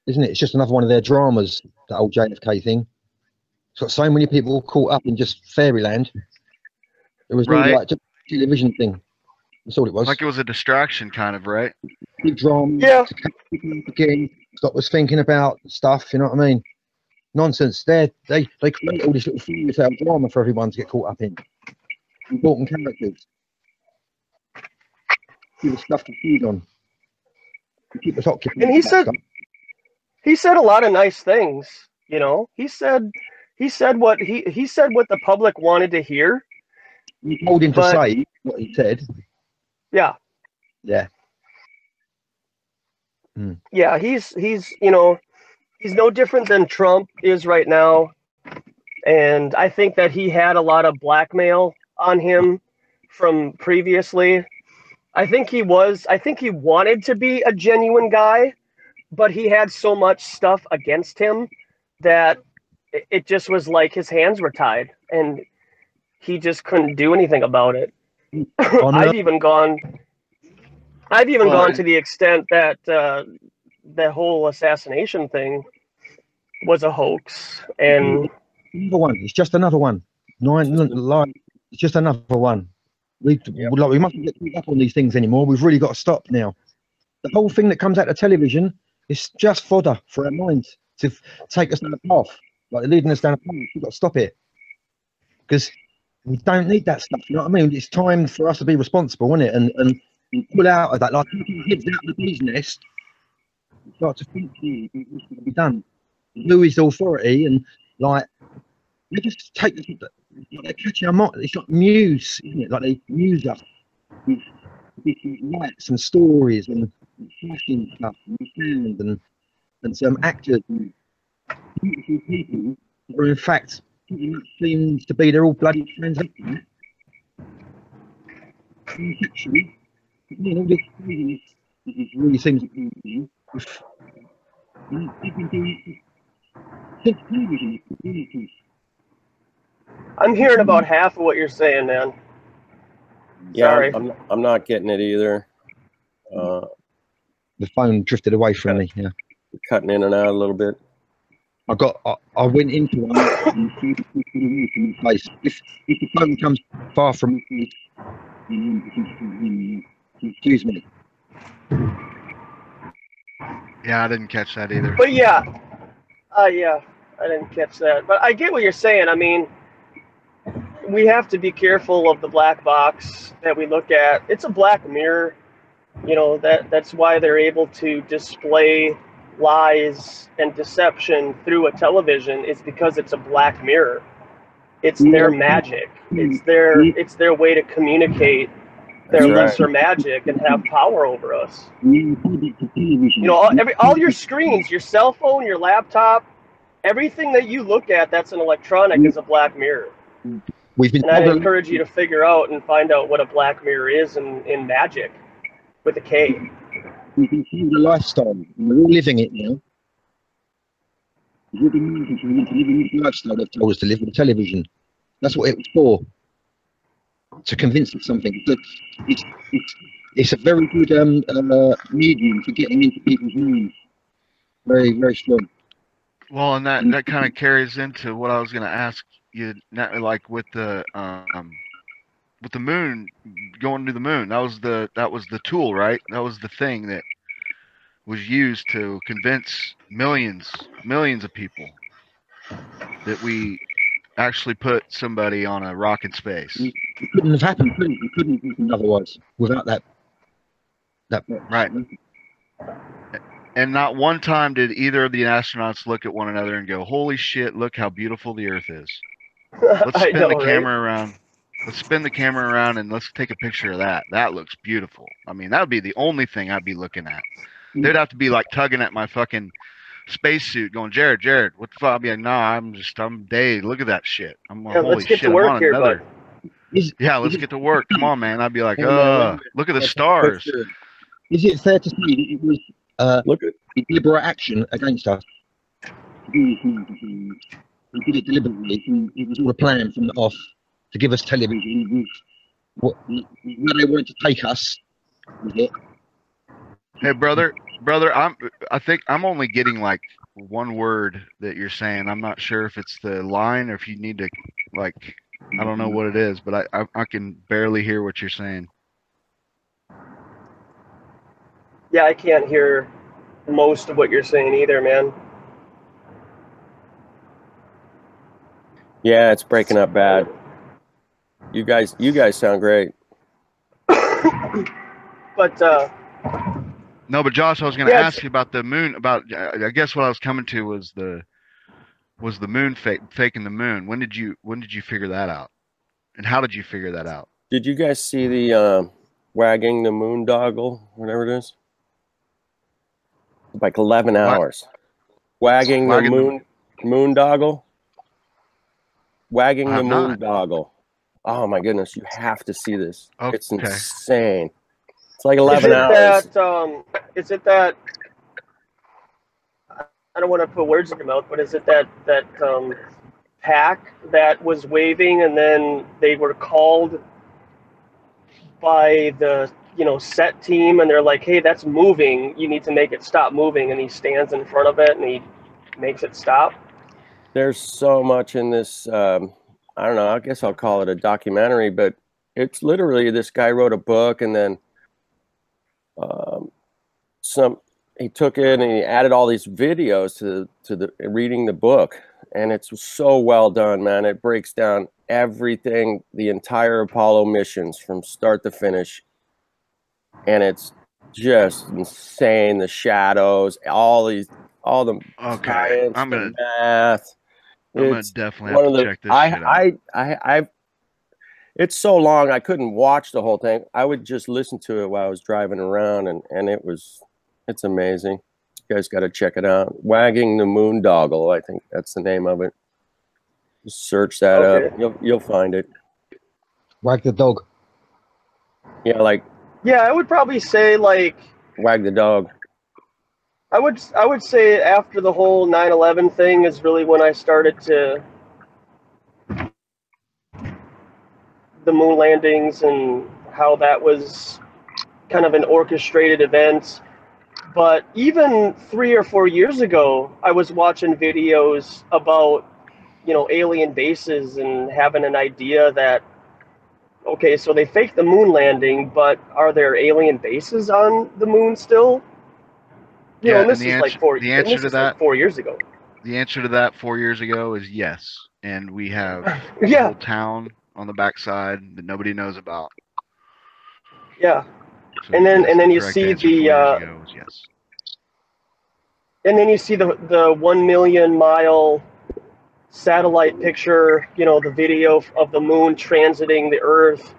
isn't it? It's just another one of their dramas, that old JFK thing. It's got so many people caught up in just Fairyland. It was Right. like just a television thing. That's all it was. Like it was a distraction, kind of, right? Big drama. Yeah. To catch people up again. Scott was thinking about stuff. You know what I mean? Nonsense. They create all this little fairy tale drama for everyone to get caught up in. Important characters. Give us stuff to feed on. To keep us occupied. And with that stuff. he said a lot of nice things. You know, he said what he said what the public wanted to hear. You told him to But- say what he said. Yeah. Yeah. Yeah, he's you know, he's no different than Trump is right now. And I think that he had a lot of blackmail on him from previously. I think he wanted to be a genuine guy, but he had so much stuff against him that it just was like his hands were tied and he just couldn't do anything about it. Oh, no. I've even gone to the extent that that whole assassination thing was a hoax. And Another one. It's just another one. It's just another one. We mustn't get caught up on these things anymore. We've really got to stop now. The whole thing that comes out of television is just fodder for our minds to take us down a path. Like they're leading us down a path. We've got to stop it. Because we don't need that stuff. You know what I mean? It's time for us to be responsible, isn't it? And pull out of that. Like taking our heads out of the bee's nest. Start to think what's going to be done. Who is the authority? And like, they just take the. Like they're catching our mind. It's like muse, isn't it? Like they muse us with lights and stories and flashing stuff and sound and some actors and beautiful people who are in fact pretty much seems to be they're all bloody transacting. Actually, all this craziness that really seems to be they've been doing it since television. I'm hearing about half of what you're saying, man. Yeah, Sorry. I'm not getting it either. The phone drifted away from me. Yeah, Cutting in and out a little bit. I went into one and place. If the phone comes far from me, excuse me. Yeah, I didn't catch that either. But yeah, I didn't catch that. But I get what you're saying. I mean, we have to be careful of the black box that we look at. It's a black mirror. You know, that's why they're able to display lies and deception through a television, is because it's a black mirror. It's their magic. It's their way to communicate their That's right. lesser magic and have power over us. You know, all your screens, your cell phone, your laptop, everything that you look at that's an electronic is a black mirror. And I'd encourage you to figure out and find out what a black mirror is in magic with a K. We can see the lifestyle. We're all living it now. We're living this lifestyle they've told us to live with television. That's what it was for. To convince us something. It's a very good medium for getting into people's minds. Very, very strong. Well, and that kind of carries into what I was going to ask you, like with the moon, going to the moon. That was the tool, right? That was the thing that was used to convince millions of people that we actually put somebody on a rocket space. It couldn't have happened. It couldn't have happened otherwise without that. Right. And not one time did either of the astronauts look at one another and go, "Holy shit! Look how beautiful the Earth is." Let's spin the camera around. Let's spin the camera around and let's take a picture of that. That looks beautiful. I mean, that would be the only thing I'd be looking at. They'd have to be like tugging at my fucking spacesuit, going, Jared, what the fuck? I'd be like, nah, I'm Dave. Look at that shit. Let's get to work here, bud. Yeah, let's get to work. Come on, man. I'd be like, look at the stars. Is it fair to say that it was deliberate action against us? He did it deliberately. It was all a plan from the off to give us television. Where they wanted to take us with it. Hey, brother, I think I'm only getting like one word that you're saying. I'm not sure if it's the line or if you need to like I don't know what it is, but I can barely hear what you're saying. Yeah, I can't hear most of what you're saying either, man. Yeah, it's breaking up bad. You guys sound great. But No, but Josh, I was going to Yeah, ask you about the moon. About I guess what I was coming to was the moon faking the moon. When did you figure that out, and how did you figure that out? Did you guys see the Wagging the Moondoggie, whatever it is? Like 11 hours. Wagging the Moondoggie. Wagging the Moondoggie. Oh my goodness, you have to see this. Okay. It's insane. It's like 11 hours. Is it that? I don't want to put words in your mouth, but is it that pack that was waving, and then they were called by the set team, and they're like, "Hey, that's moving. You need to make it stop moving." And he stands in front of it and he makes it stop. There's so much in this. I don't know. I guess I'll call it a documentary, but it's literally this guy wrote a book, and then he took it and he added all these videos to the reading the book, and it's so well done, man. It breaks down everything, the entire Apollo missions from start to finish, Okay. and it's just insane. The shadows, all the science, I'm gonna math. I'm gonna definitely have to check this shit out. It's so long I couldn't watch the whole thing. I would just listen to it while I was driving around, and it's amazing. You guys got to check it out. Wagging the Moondoggie, I think that's the name of it. Just search that up. You'll find it. Wag the dog. Yeah, like. Yeah, I would probably say like. Wag the dog. I would say after the whole 9/11 thing is really when I started to. The moon landings and how that was kind of an orchestrated event. But even 3 or 4 years ago, I was watching videos about, alien bases and having an idea that, okay, so they faked the moon landing, but are there alien bases on the moon still? Yeah, and this and is like 4 years ago. The answer to that 4 years ago is yes. And we have a whole town on the backside that nobody knows about. Yeah. So and then you correct see answer 4 years ago was yes. And then you see the 1 million mile satellite picture, the video of the moon transiting the Earth,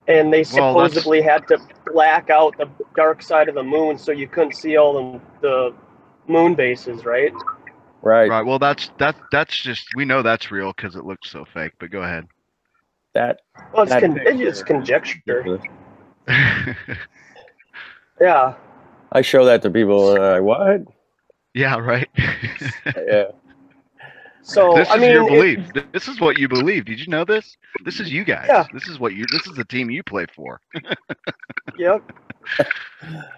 and they supposedly had to black out the dark side of the moon so you couldn't see all the moon bases, right? Right. Well, that's just, we know that's real because it looks so fake. But go ahead. It's conjecture. Yeah. I show that to people and they're like, what? Yeah, right. Yeah. So this is your belief. This is what you believe. Did you know this? This is you guys. Yeah. This is the team you play for. Yep.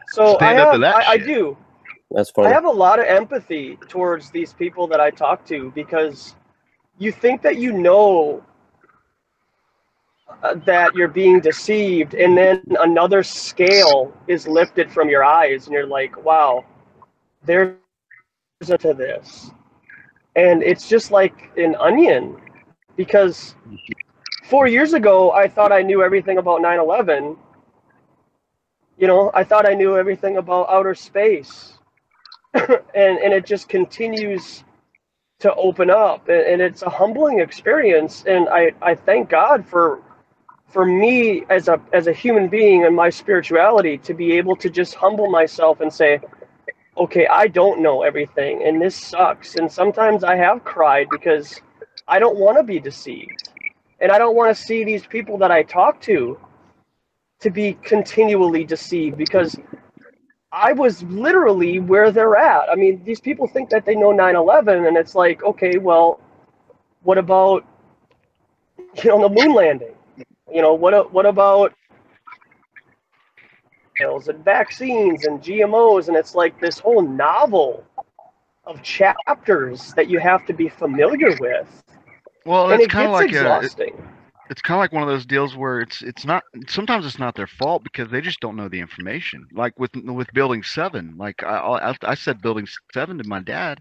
So I do. That's funny. I have a lot of empathy towards these people that I talk to, because you think that that you're being deceived, and then another scale is lifted from your eyes, and you're like, wow, there's to this. And it's just like an onion, because 4 years ago, I thought I knew everything about 9/11. I thought I knew everything about outer space. and it just continues to open up, and it's a humbling experience. And I thank God for me as a human being and my spirituality to be able to just humble myself and say, okay, I don't know everything, and this sucks. And sometimes I have cried because I don't want to be deceived, and I don't want to see these people that I talk to be continually deceived, because I was literally where they're at. I mean, these people think that they know 9/11, and it's like, okay, well, what about, the moon landing? What about pills and vaccines and GMOs? And it's like this whole novel of chapters that you have to be familiar with. Well, and it's it kind of gets like exhausting. it's kind of like one of those deals where it's not. Sometimes it's not their fault because they just don't know the information. Like with Building 7, like I said Building 7 to my dad,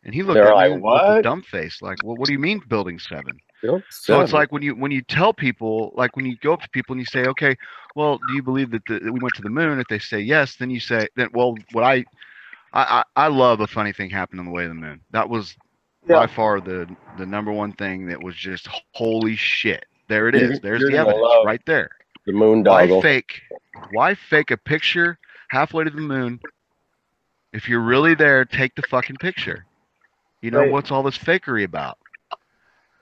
and he looked They're at like, me with a what? dumb face, like, well, what do you mean Building 7? Building So it's 7? like when you tell people, like when you go up to people and you say, okay, well, do you believe that we went to the moon? If they say yes, then you say, then well, what I love a funny thing happened on the way to the moon. That was by far the number one thing that was just holy shit. There it is. There's You're the gonna evidence love right there. the moondoggle. Why fake a picture halfway to the moon? If you're really there, take the fucking picture. You know, Right. what's all this fakery about?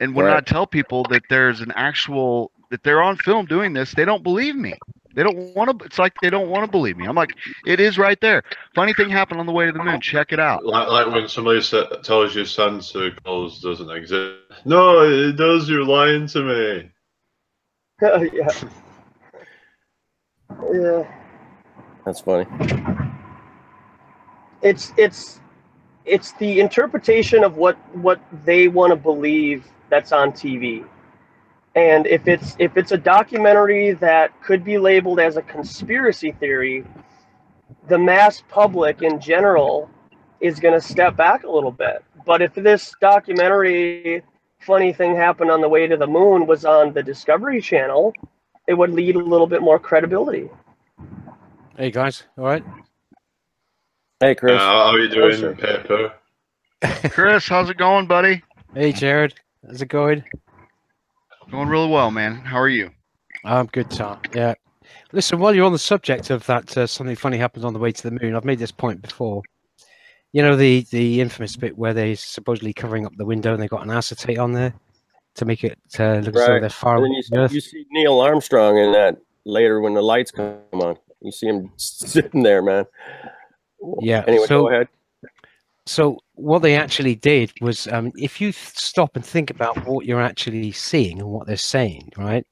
And when I tell people that there's an actual, that they're on film doing this, they don't believe me. They don't want to, it's like they don't want to believe me. I'm like, it is right there. Funny thing happened on the way to the moon. Check it out. Like when somebody tells you Santa Claus doesn't exist. No, it does. You're lying to me. Yeah. Yeah. That's funny. It's the interpretation of what they want to believe that's on TV. And if it's a documentary that could be labeled as a conspiracy theory, the mass public in general is going to step back a little bit. But if this documentary, funny thing happened on the way to the moon, was on the Discovery Channel, it would lead a little bit more credibility. Hey guys, all right? Hey Chris. How are you doing, sir. Pepper? Chris, how's it going, buddy? Hey Jared, how's it going? Going really well, man. How are you? I'm good, Tom. Yeah. Listen, while you're on the subject of that, something funny happened on the way to the moon. I've made this point before. You know the infamous bit where they're supposedly covering up the window and they got an acetate on there to make it look as though they're far And away then from Earth. you see Neil Armstrong in that later when the lights come on. You see him sitting there, man. Yeah. Anyway, so, go ahead. So what they actually did was, if you stop and think about what you're actually seeing and what they're saying, right,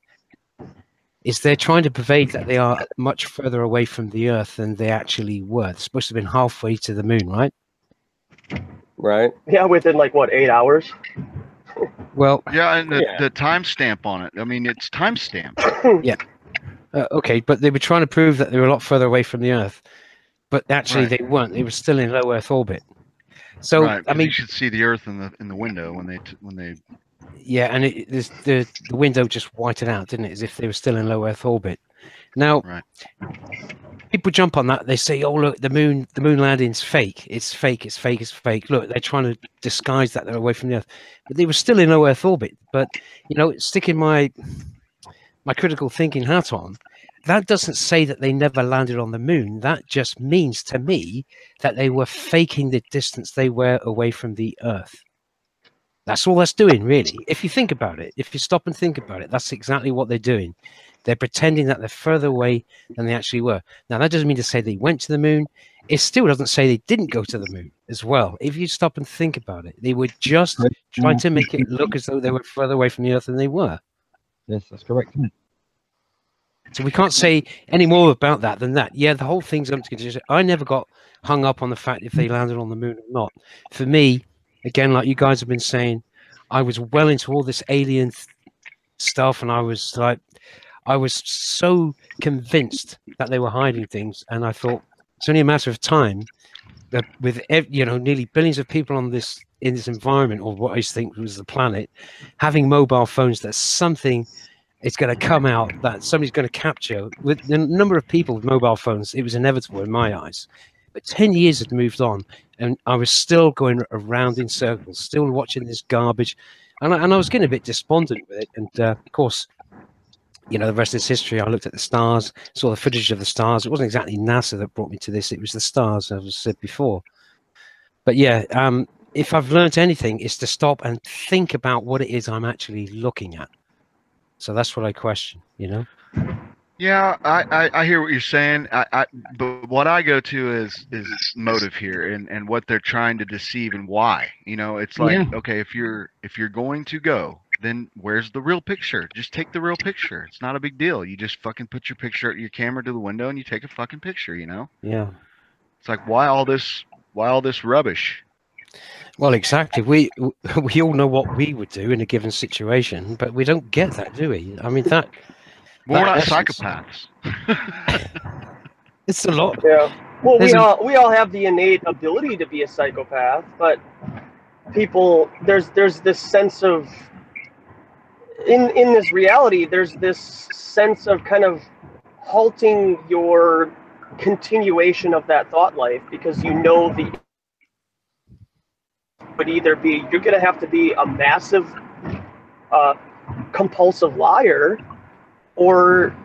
is they're trying to pervade that they are much further away from the Earth than they actually were. They're supposed to have been halfway to the moon, right? Right. Yeah, within like what, 8 hours? Well, yeah, and the timestamp on it. I mean, it's timestamped. Yeah. Okay, but they were trying to prove that they were a lot further away from the Earth, but actually they weren't. They were still in low Earth orbit. So right, I mean, you should see the Earth in the window when they. Yeah, and the window just whited out, didn't it? As if they were still in low Earth orbit. Now, people jump on that. They say, "Oh, look, the moon landing's fake. It's fake. It's fake. It's fake." Look, they're trying to disguise that they're away from the Earth, but they were still in low Earth orbit. But you know, sticking my critical thinking hat on, that doesn't say that they never landed on the moon. That just means to me that they were faking the distance they were away from the Earth. That's all that's doing, really. If you think about it, if you stop and think about it, that's exactly what they're doing. They're pretending that they're further away than they actually were. Now, that doesn't mean to say they went to the moon. It still doesn't say they didn't go to the moon as well. If you stop and think about it, they were just trying to make it look as though they were further away from the Earth than they were. Yes, that's correct. So we can't say any more about that than that. Yeah, the whole thing's up to consideration. I never got hung up on the fact if they landed on the moon or not. For me, again, like you guys have been saying, I was well into all this alien stuff, and I was so convinced that they were hiding things, and I thought it's only a matter of time that with nearly billions of people in this environment, or what I think was the planet, having mobile phones, that something is going to come out that somebody's going to capture. With the number of people with mobile phones, it was inevitable in my eyes. But 10 years had moved on, and I was still going around in circles, still watching this garbage, and I was getting a bit despondent with it. And of course, you know, the rest is history. I looked at the stars, saw the footage of the stars. It wasn't exactly NASA that brought me to this; it was the stars, as I said before. But yeah, if I've learned anything, it's to stop and think about what it is I'm actually looking at. So that's what I question, you know. Yeah, I hear what you're saying. But what I go to is motive here, and what they're trying to deceive and why. You know, it's like, okay, if you're going to go, then where's the real picture? Just take the real picture. It's not a big deal. You just fucking put your camera to the window and you take a fucking picture. You know. Yeah. It's like, why all this rubbish? Well, exactly. We all know what we would do in a given situation, but we don't get that, do we? I mean, that. Well, we're not essence, psychopaths. It's a lot. Yeah. Well, There's we all have the innate ability to be a psychopath, but people, there's this sense of in this reality, there's this sense of kind of halting your continuation of that thought life, because you know the would either be you're going to have to be a massive compulsive liar, or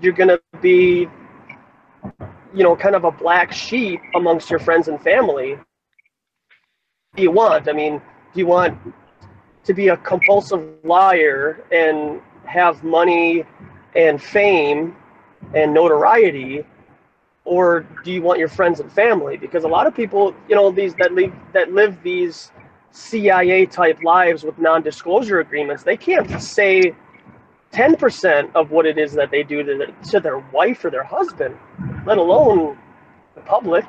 you're going to be, you know, kind of a black sheep amongst your friends and family. What do you want? I mean, do you want to be a compulsive liar and have money and fame and notoriety, or do you want your friends and family? Because a lot of people, you know, these that live these CIA type lives with non-disclosure agreements, they can't say 10% of what it is that they do to their wife or their husband, let alone the public.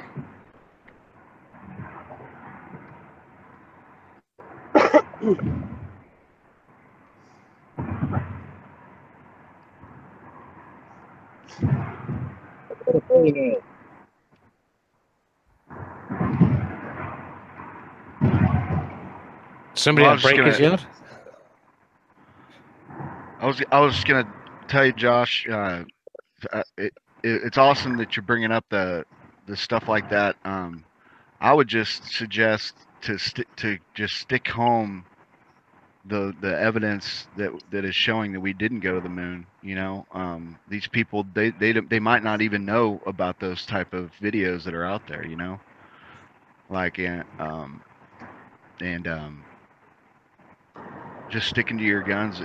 Somebody at Breaker's Yard? I was gonna tell you, Josh. It's awesome that you're bringing up the stuff like that. I would just suggest to just stick home the evidence that is showing that we didn't go to the moon. You know, these people they might not even know about those type of videos that are out there. You know, like just sticking to your guns.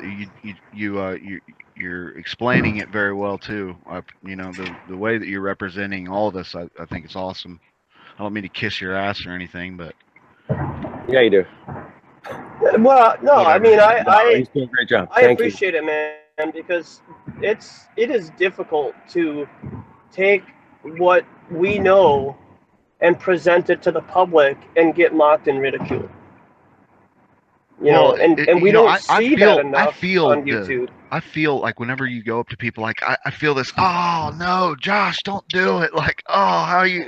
You're explaining it very well too. You know, the way that you're representing all of this, I think it's awesome. I don't mean to kiss your ass or anything, but yeah, you do. Well, no, I mean, He's doing a great job. I appreciate it, man, because it is difficult to take what we know and present it to the public and get mocked and ridiculed. You know, and we don't see that enough on YouTube. I feel like whenever you go up to people, like I feel this. Oh no, Josh, don't do it. Like, oh, how you?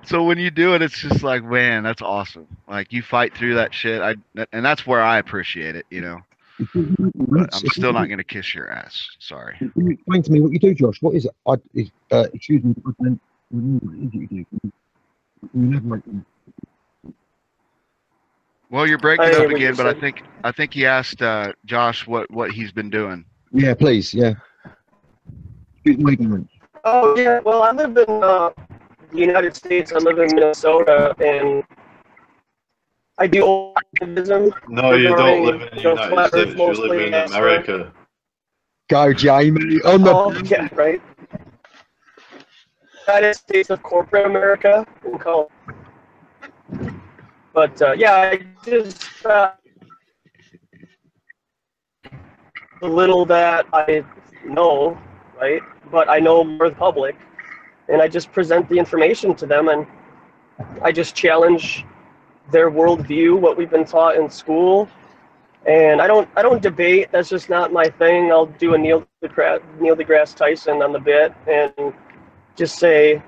So when you do it, it's just like, man, that's awesome. Like you fight through that shit. And that's where I appreciate it. You know, but I'm still not gonna kiss your ass. Sorry. Explain to me what you do, Josh. What is it? Excuse me. What is it you do? Well, you're breaking up again, but I think he asked Josh what he's been doing. Yeah, please. Yeah. Oh yeah. Well, I live in the United States. I live in Minnesota, and I do activism. No, you don't live in the United States. You live in America. Go, Jamie. On the yeah, right. United States of corporate America. We'll call. But yeah, I just the little that I know, right? But I know more of the public, and I just present the information to them, and I just challenge their worldview, what we've been taught in school, and I don't debate. That's just not my thing. I'll do a Neil deGrasse Tyson on the bit and just say.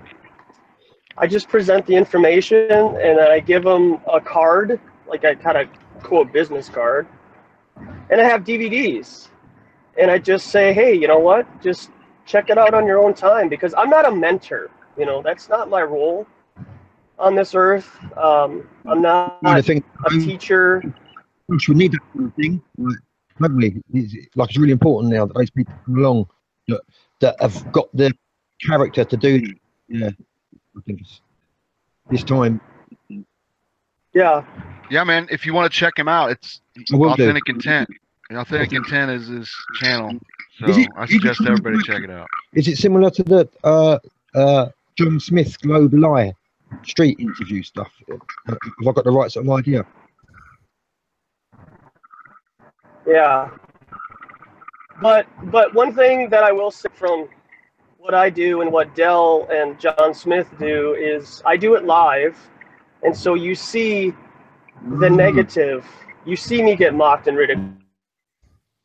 I just present the information, and then I give them a card, like I kind of quote business card, and I have DVDs, and I just say, hey, you know what? Just check it out on your own time, because I'm not a mentor. You know, that's not my role on this earth. I'm not a teacher. We need that kind of thing, haven't we? It's really important now that those people come along that have got the character to do that. Yeah. I think it's this time. Yeah, man. If you want to check him out, it's Authentic Intent. Authentic Intent is his channel, so I suggest everybody check it out. Is it similar to the John Smith Globe Lie street interview stuff? Have I got the right sort of idea? Yeah, but one thing that I will say from what I do and what Dell and John Smith do is I do it live, And so you see the negative. You see me get mocked and ridiculed.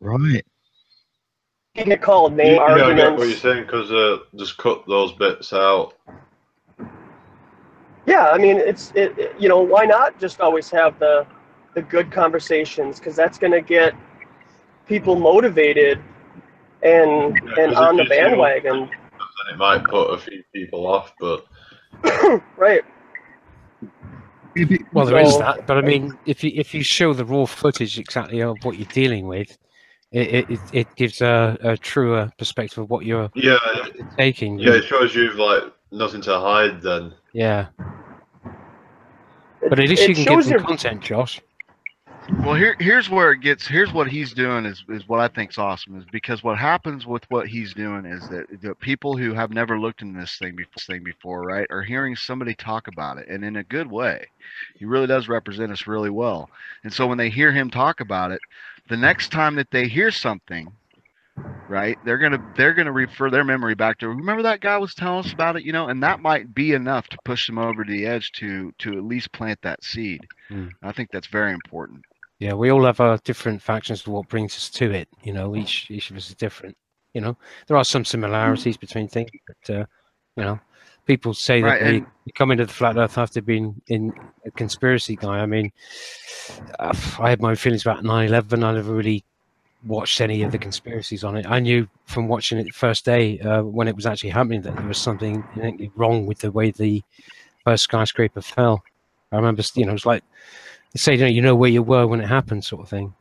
Right. You get called name Yeah, I get arguments. what you're saying, because just cut those bits out. Yeah, I mean, you know, why not just always have the good conversations? Because that's going to get people motivated and on the bandwagon. Then it might put a few people off, but right. Well, there is that, but I mean, if you show the raw footage exactly of what you're dealing with, it gives a truer perspective of what you're taking. Yeah, it shows you've like nothing to hide then. Yeah. But at least you can give them content, Josh. Well, here's where it gets. Here's what he's doing is what I think's awesome, is because what happens with what he's doing is that the people who have never looked into this thing before, right, are hearing somebody talk about it, and in a good way. He really does represent us really well. And so when they hear him talk about it, the next time that they hear something, right, they're gonna refer their memory back to, remember that guy was telling us about it, you know, and that might be enough to push them over the edge to at least plant that seed. I think that's very important. Yeah, we all have our different factions to what brings us to it. You know, each of us is different. You know, there are some similarities between things, but you know, people say that they come into the flat Earth after being in a conspiracy guy. I mean, I had my own feelings about 9/11. I never really watched any of the conspiracies on it. I knew from watching it the first day when it was actually happening that there was something wrong with the way the first skyscraper fell. I remember, you know, it was like they say, you know where you were when it happened, sort of thing.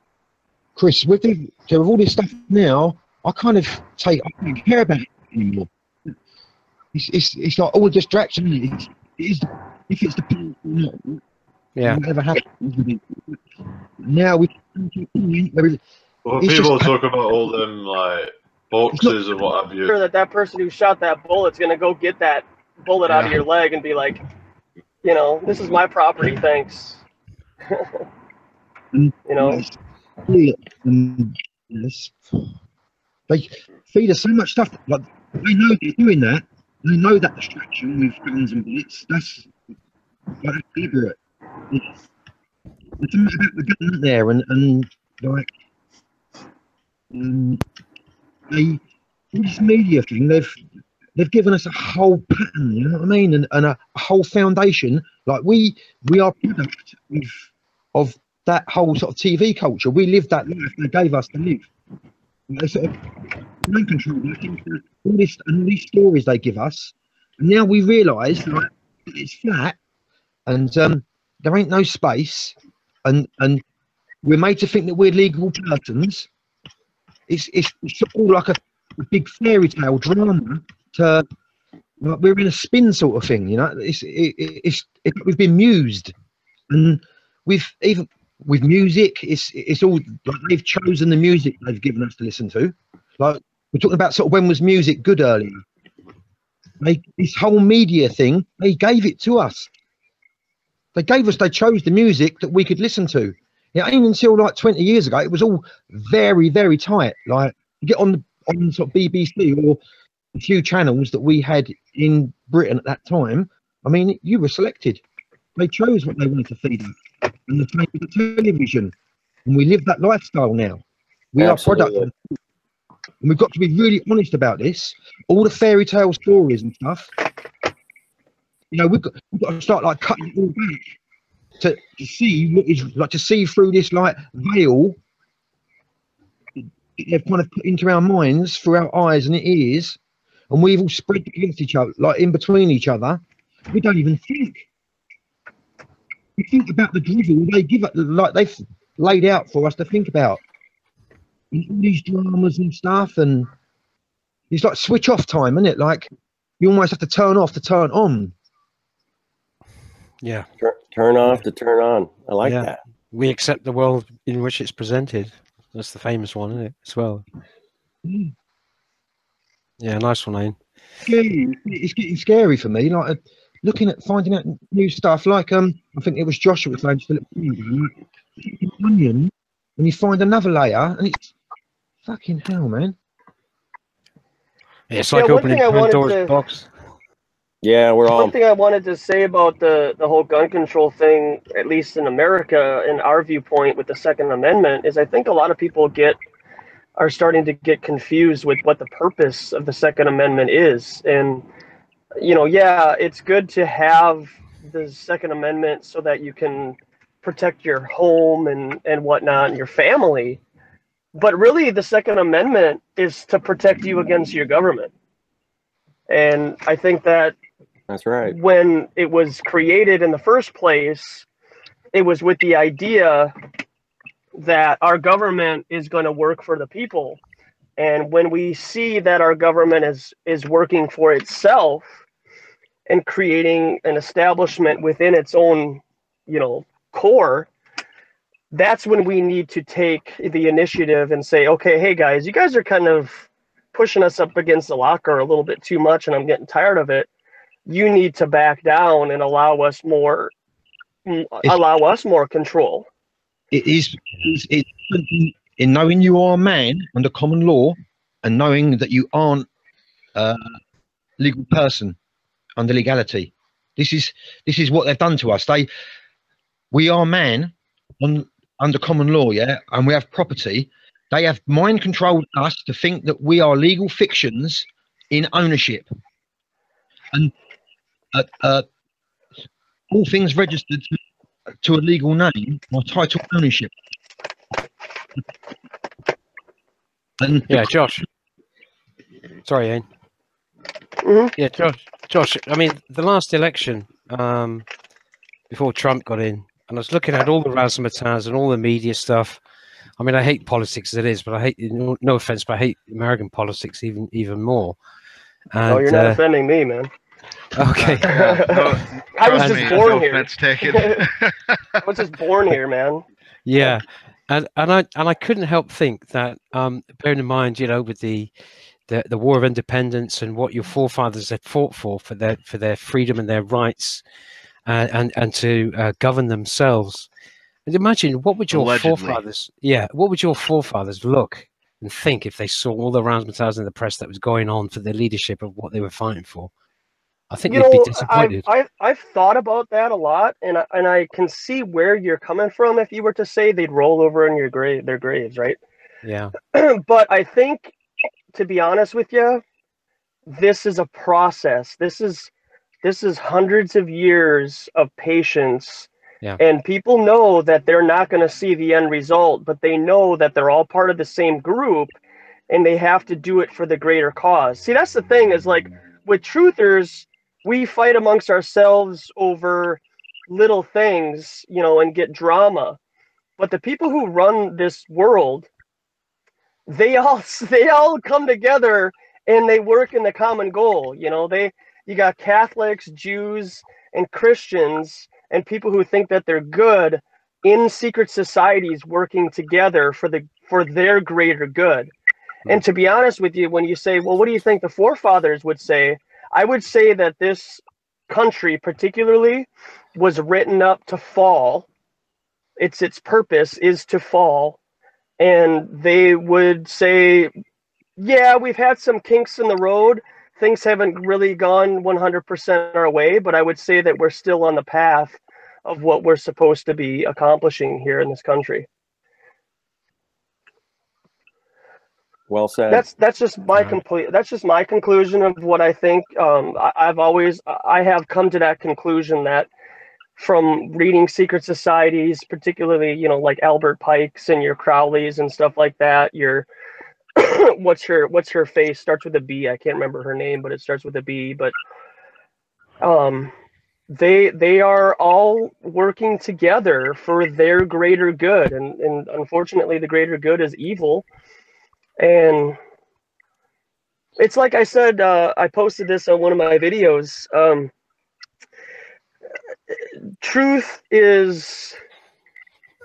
Chris, with all this stuff now, I kind of I don't care about it anymore. It's like all distraction. If it's the whatever happens. Now well, people talk about all them like boxes and what have you. Sure that person who shot that bullet's gonna go get that bullet out of your leg and be like, you know, this is my property, thanks. You know, they feed us so much stuff. Like they know they're doing that. They know that distraction with guns and bullets. That's like deliberate. It's about the gun there, and like this media thing. They've given us a whole pattern, you know what I mean, and a whole foundation. Like we are product of that whole sort of TV culture. We lived that life they gave us to live. They sort of mind control all these stories they give us. And now we realise like it's flat, and there ain't no space, and we're made to think that we're legal persons. It's all like a big fairy tale drama. Like we're in a spin sort of thing, you know. We've been mused, and with music, it's all like they've chosen the music they've given us to listen to. Like we're talking about sort of when was music good earlier. This whole media thing, they gave it to us. They chose the music that we could listen to. It ain't until like 20 years ago, it was all very, very tight. Like you get on sort of BBC or a few channels that we had in Britain at that time. I mean, you were selected. They chose what they wanted to feed us. And the same with the television. And we live that lifestyle now. We are product. And we've got to be really honest about this. All the fairy tale stories and stuff, you know, we've got to start like cutting it all back to see what is like, to see through this like veil they've kind of put into our minds, through our eyes and ears, and we've all spread against each other, like in between each other. We don't even think. We think about the drivel they give it, like they've laid out for us to think about. All these dramas and stuff, and it's like switch off time, isn't it? Like you almost have to turn off to turn on. Yeah. Turn off to turn on. I like that. We accept the world in which it's presented. That's the famous one, isn't it? As well. Yeah, nice one, Ian. It's getting scary for me. Like looking at finding out new stuff. Like I think it was Joshua was saying just a little onion, and you find another layer, and it's fucking hell, man. Yeah, it's like opening Pandora's box. Yeah, we're all. One thing I wanted to say about the whole gun control thing, at least in America, in our viewpoint with the Second Amendment, is I think a lot of people are starting to get confused with what the purpose of the Second Amendment is. And, you know, yeah, it's good to have the Second Amendment so that you can protect your home and whatnot and your family. But really, the Second Amendment is to protect you against your government. And I think that That's right. when it was created in the first place, it was with the idea that our government is going to work for the people. And when we see that our government is working for itself and creating an establishment within its own, you know, core, that's when we need to take the initiative and say, okay, hey guys, you guys are kind of pushing us up against the locker a little bit too much and I'm getting tired of it. You need to back down and allow us more control. It is in knowing you are a man under common law and knowing that you aren't a legal person under legality. This is what they've done to us. We are man under common law, yeah, and we have property. They have mind controlled us to think that we are legal fictions in ownership, and all things registered to a legal name are title ownership. And yeah, Josh. Sorry, Ian. Mm-hmm. Yeah, Josh. I mean, the last election, before Trump got in, and I was looking at all the razzmatazz and all the media stuff. I mean, I hate politics as it is, but I hate, no offense, but I hate American politics even more. And, oh, you're not offending me, man. Okay. I was just born here. Taken. I was just born here, man. Yeah, and I couldn't help think that, bearing in mind, you know, with the War of Independence and what your forefathers had fought for their freedom and their rights, and to govern themselves. And imagine what would your forefathers, what would your forefathers look and think if they saw all the razzmatazz in the press that was going on for the leadership of what they were fighting for? I think they'd be disappointed. I've thought about that a lot, and I can see where you're coming from. If you were to say they'd roll over in their graves, right? Yeah. But I think, to be honest with you, this is a process. This is hundreds of years of patience. Yeah. And people know that they're not going to see the end result, but they know that they're all part of the same group, and they have to do it for the greater cause. See, that's the thing, is like with truthers, we fight amongst ourselves over little things, you know, and get drama. But the people who run this world, they all come together and they work in the common goal. You know, you got Catholics, Jews, and Christians, and people who think that they're good in secret societies working together for their greater good. And to be honest with you, when you say, well, what do you think the forefathers would say? I would say that this country particularly was written up to fall. Its purpose is to fall. And they would say, yeah, we've had some kinks in the road. Things haven't really gone 100% our way, but I would say that we're still on the path of what we're supposed to be accomplishing here in this country. Well said. That's just my conclusion of what I think. I have come to that conclusion that from reading secret societies, particularly, you know, like Albert Pike's and your Crowleys and stuff like that, your what's her face starts with a B. I can't remember her name, but it starts with a B. But they are all working together for their greater good, and unfortunately, the greater good is evil. And it's like I said, I posted this on one of my videos. Truth is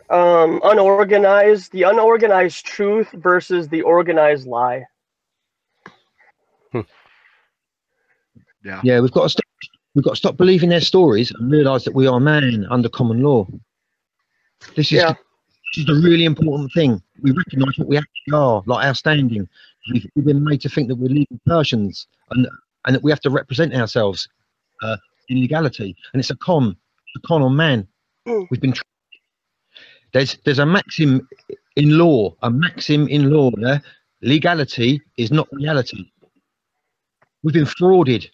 unorganized, the unorganized truth versus the organized lie. Yeah, we've got to stop believing their stories and realise that we are man under common law. This is a really important thing. We recognise what we actually are, like our standing. We've been made to think that we're legal persons and that we have to represent ourselves illegality, and it's a con on man. We've been there's a maxim in law, yeah? Legality is not reality. We've been frauded,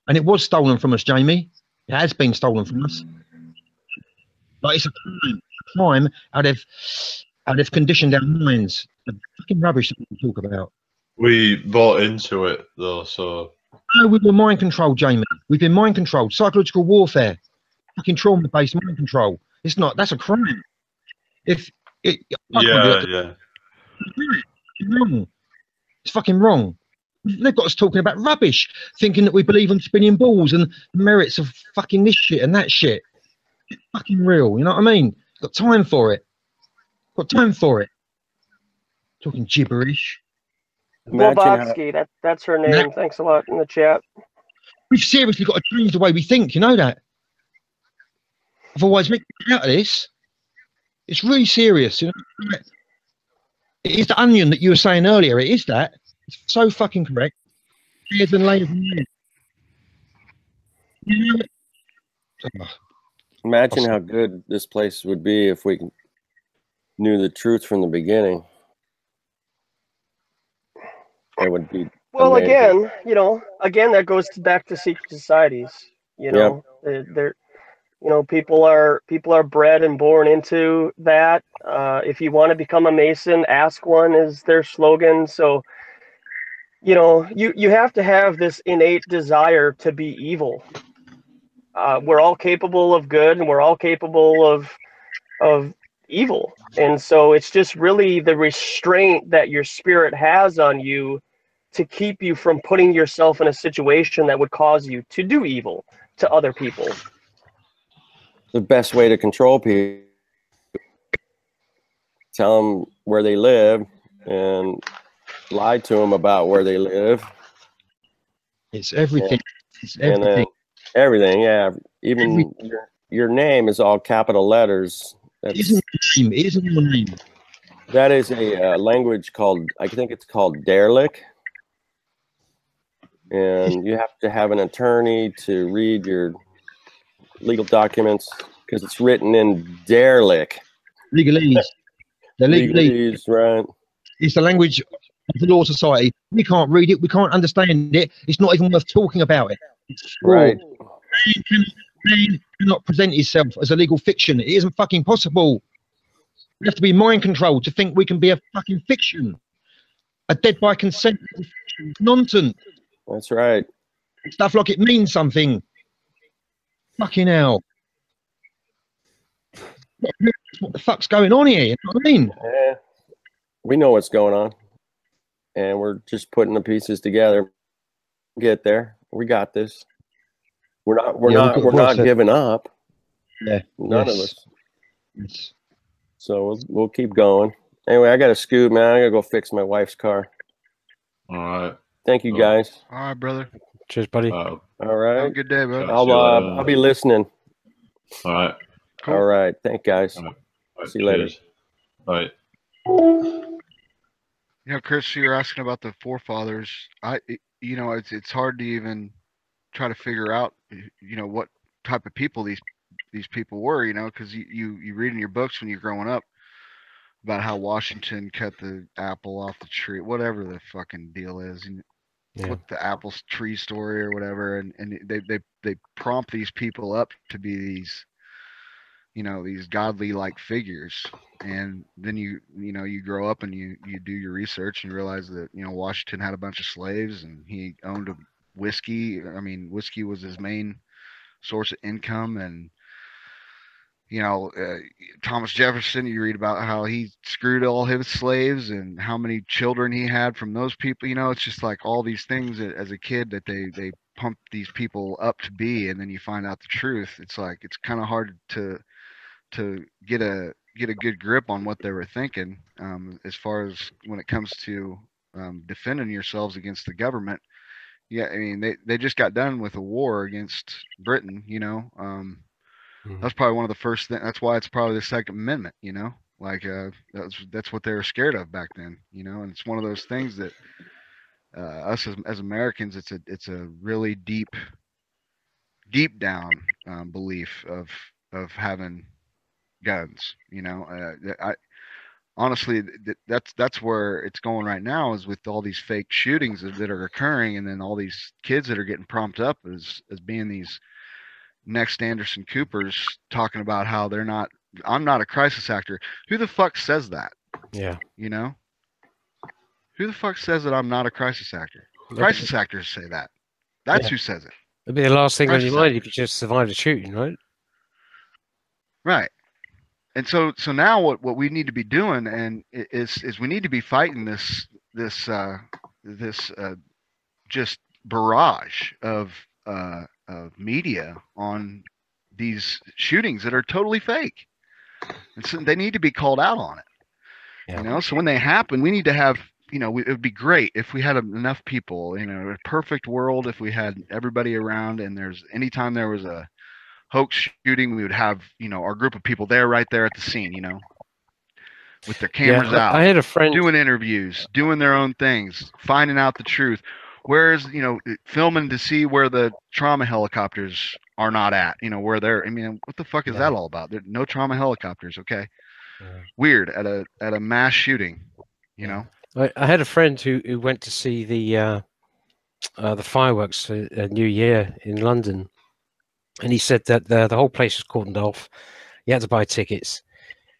and it was stolen from us, Jamie. It has been stolen from us. Like, it's a crime how they've conditioned our minds. The fucking rubbish that we talk about. We bought into it though, so. No, we were mind controlled, Jamie. We've been mind controlled. Psychological warfare, fucking trauma-based mind control. It's not. That's a crime. It's wrong. It's fucking wrong. They've got us talking about rubbish, thinking that we believe in spinning balls and the merits of fucking this shit and that shit. It's fucking real, you know what I mean? Got time for it. Got time for it. Talking gibberish. Wobotsky, that's her name. Thanks a lot in the chat. We've seriously got to change the way we think, you know that? Otherwise, we get out of this. It's really serious, you know? It is the onion that you were saying earlier. It is that. It's so fucking correct. Layers and layers and layers. You know? Imagine how good this place would be if we knew the truth from the beginning. It would be well amazing. Again, you know, that goes back to secret societies. You know, they're you know, people are bred and born into that. If you want to become a Mason, ask one is their slogan. So, you know, you have to have this innate desire to be evil. We're all capable of good, and we're all capable of evil. And so it's just really the restraint that your spirit has on you to keep you from putting yourself in a situation that would cause you to do evil to other people. The best way to control people, tell them where they live and lie to them about where they live. It's everything. It's everything. And then everything, yeah. Even your name is all capital letters. It isn't your name. That is a language called, I think it's called Theyre. And you have to have an attorney to read your legal documents because it's written in Theyre. Legalese. The legalese, right? It's the language of the law society. We can't read it. We can't understand it. It's not even worth talking about it. Right. Man cannot present himself as a legal fiction. It isn't fucking possible. We have to be mind controlled to think we can be a fucking fiction. A dead by consent fiction. Nonsense. That's right. Stuff like it means something. Fucking hell. What the fuck's going on here? You know what I mean? Yeah. We know what's going on. And we're just putting the pieces together. Get there. We got this. We're not giving up. Yeah. None of us. Yes. So we'll keep going. Anyway, I got to scoot, man. I got to go fix my wife's car. All right. Thank you, guys. All right, brother. Cheers, buddy. All right. Have a good day, bro. I'll be listening. All right. Cool. All right. Thank you, guys. Right. See you later. Bye. You know, Chris, you were asking about the forefathers. You know, it's hard to even try to figure out, you know, what type of people these people were, you know, because you read in your books when you're growing up about how Washington cut the apple off the tree, whatever the fucking deal is, and what the apple tree story or whatever, and they prompt these people up to be these, you know, these godly like figures, and then you grow up and you do your research and you realize that, you know, Washington had a bunch of slaves and he owned a whiskey. I mean, whiskey was his main source of income, and you know, Thomas Jefferson, you read about how he screwed all his slaves and how many children he had from those people. You know, it's just like all these things that, as a kid, that they pump these people up to be, and then you find out the truth. It's like, it's kind of hard to get a good grip on what they were thinking, as far as when it comes to defending yourselves against the government. Yeah, I mean, they just got done with a war against Britain, you know. That's probably one of the first things. That's why it's probably the Second Amendment, you know. Like that's what they were scared of back then, you know. And it's one of those things that us as Americans, it's a really deep deep down belief of having guns. You know, I honestly that's where it's going right now, is with all these fake shootings that are occurring, and then all these kids that are getting prompted up as being these next Anderson Coopers, talking about how I'm not a crisis actor. Who the fuck says that? Yeah. You know, who the fuck says that I'm not a crisis actor? Crisis actors say that. That's who says it. It'd be the last thing on Crisis your mind if you just survived a shooting, right? Right. And so now what we need to be doing and is we need to be fighting this just barrage of media on these shootings that are totally fake, and so they need to be called out on it. You know, so when they happen, we need to have, you know, it would be great if we had enough people, you know, a perfect world if we had everybody around, and anytime there was a hoax shooting, we would have, you know, our group of people there right there at the scene, you know, with their cameras out. I had a friend doing interviews, doing their own things, finding out the truth. Whereas, you know, filming to see where the trauma helicopters are not at, you know, where they're, I mean, what the fuck is that all about? There no trauma helicopters, okay? Weird at a mass shooting, you know. I had a friend who went to see the fireworks for New Year in London, and he said that the whole place was cordoned off. He had to buy tickets,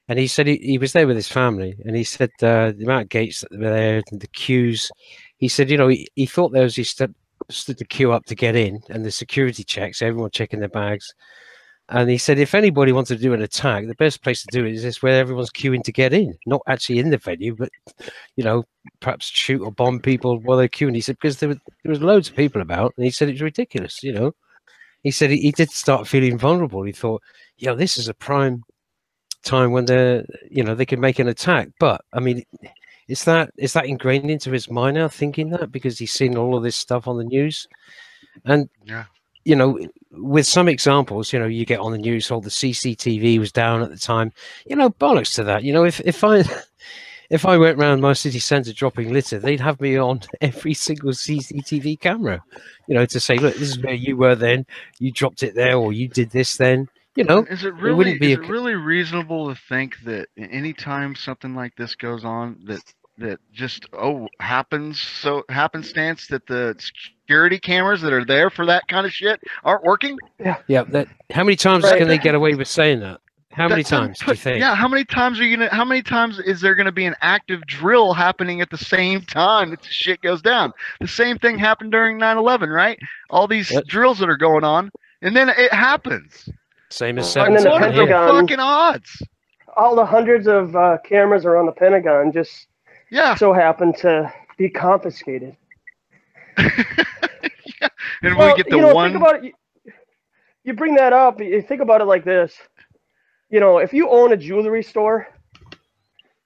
and he said he was there with his family, and he said the amount of gates that were there, and the queues. He said, you know, he thought there was he stood the queue up to get in, and the security checks, everyone checking their bags. And he said, if anybody wants to do an attack, the best place to do it is this, where everyone's queuing to get in, not actually in the venue, but, you know, perhaps shoot or bomb people while they're queuing. He said, because there was loads of people about, and he said it's ridiculous, you know. He said he did start feeling vulnerable. He thought, you know, this is a prime time when they can make an attack. But I mean, is that ingrained into his mind now, thinking that, because he's seen all of this stuff on the news? And you know, with some examples, you know, you get on the news, all the CCTV was down at the time. You know, bollocks to that. You know, if I went around my city centre dropping litter, they'd have me on every single CCTV camera, you know, to say, look, this is where you were then, you dropped it there, or you did this then. You know, is it really reasonable to think that anytime something like this goes on, that just happenstance that the security cameras that are there for that kind of shit aren't working? Yeah. That how many times can they get away with saying that? How many times do you think? Yeah, how many times is there gonna be an active drill happening at the same time that the shit goes down? The same thing happened during 9/11, right? All these drills that are going on, and then it happens. Same as and then the Pentagon. Fucking odds. All the hundreds of cameras around the Pentagon just so happen to be confiscated. And we get the one. Think about it. You bring that up. You think about it like this. You know, if you own a jewelry store,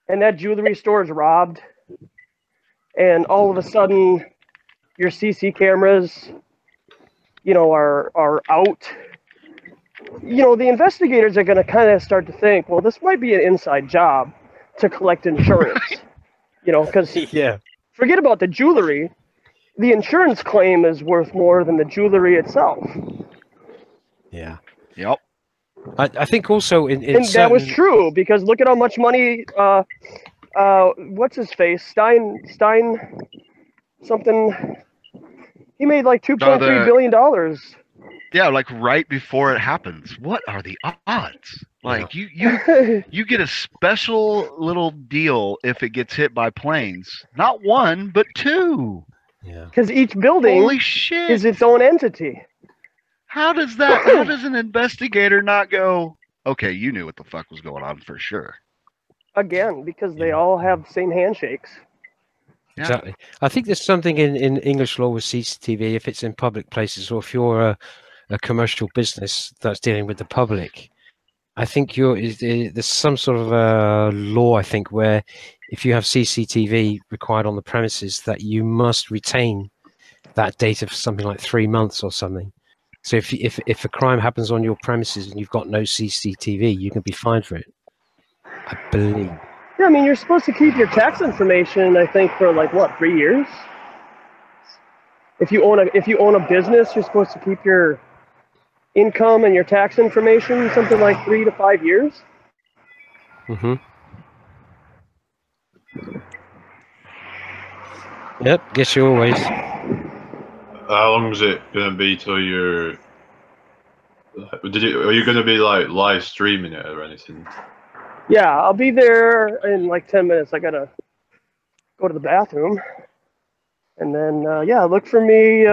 and that jewelry store is robbed, and all of a sudden your CC cameras, you know, are out. You know, the investigators are going to kind of start to think, well, this might be an inside job to collect insurance. You know, because forget about the jewelry. The insurance claim is worth more than the jewelry itself. Yeah. Yep. I think also in and that was true, because look at how much money what's his face? Stein something, he made like $2.3 billion. Yeah, like right before it happens. What are the odds? Like you get a special little deal if it gets hit by planes. Not one, but two. Yeah. Because each building is its own entity. How does an investigator not go, okay, you knew what the fuck was going on for sure? Again, because they all have the same handshakes. Yeah. Exactly. I think there's something in English law with CCTV, if it's in public places, or if you're a commercial business that's dealing with the public, I think there's some sort of law, I think, where if you have CCTV required on the premises, that you must retain that data for something like 3 months or something. So if a crime happens on your premises and you've got no CCTV, you can be fined for it, I believe. Yeah, I mean, you're supposed to keep your tax information, I think, for like what, 3 years? If you own a business, you're supposed to keep your income and your tax information, something like 3 to 5 years. Mm-hmm. Yep, guess you always. How long is it gonna be till you're? Are you gonna be like live streaming it or anything? Yeah, I'll be there in like 10 minutes. I gotta go to the bathroom, and then yeah, look for me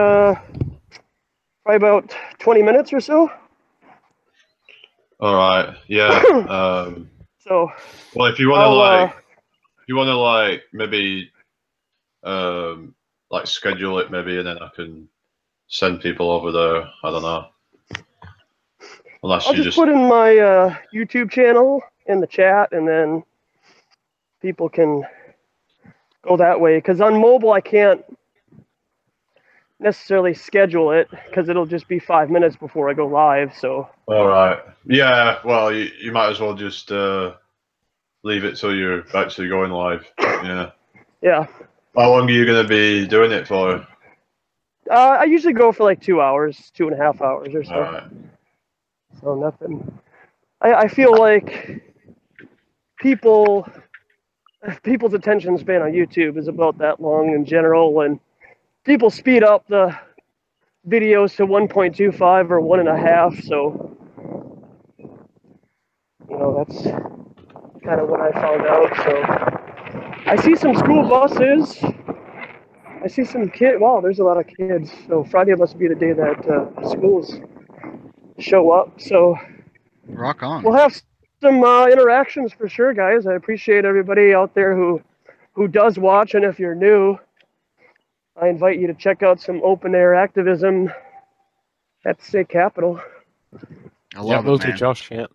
probably about 20 minutes or so. All right. Yeah. So. Well, if you want to like, maybe like schedule it maybe, and then I can send people over there. I don't know. Unless I'll just put in my YouTube channel in the chat, and then people can go that way. Because on mobile, I can't necessarily schedule it because it'll just be 5 minutes before I go live. So. All right. Yeah. Well, you might as well just leave it till you're actually going live. Yeah. Yeah. How long are you going to be doing it for? I usually go for like 2 hours, 2.5 hours or so. All right. So nothing. I feel like people's attention span on YouTube is about that long in general, and people speed up the videos to 1.25 or 1.5. So that's kind of what I found out. So I see some school buses. I see some kids. Wow, there's a lot of kids. So Friday must be the day that schools show up. So rock on. We'll have some interactions for sure, guys. I appreciate everybody out there who does watch, and if you're new, I invite you to check out some open air activism at the state capitol. I love it, man. Josh. Yeah.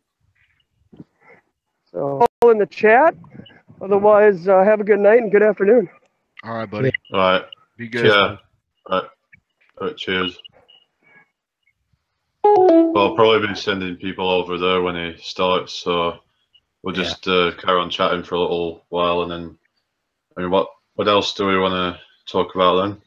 So all in the chat. Otherwise, have a good night and good afternoon. All right, buddy. All right. Be good. Yeah. All right. Cheers. Well, I'll probably be sending people over there when he starts, so we'll just carry on chatting for a little while, and then what else do we want to talk about then?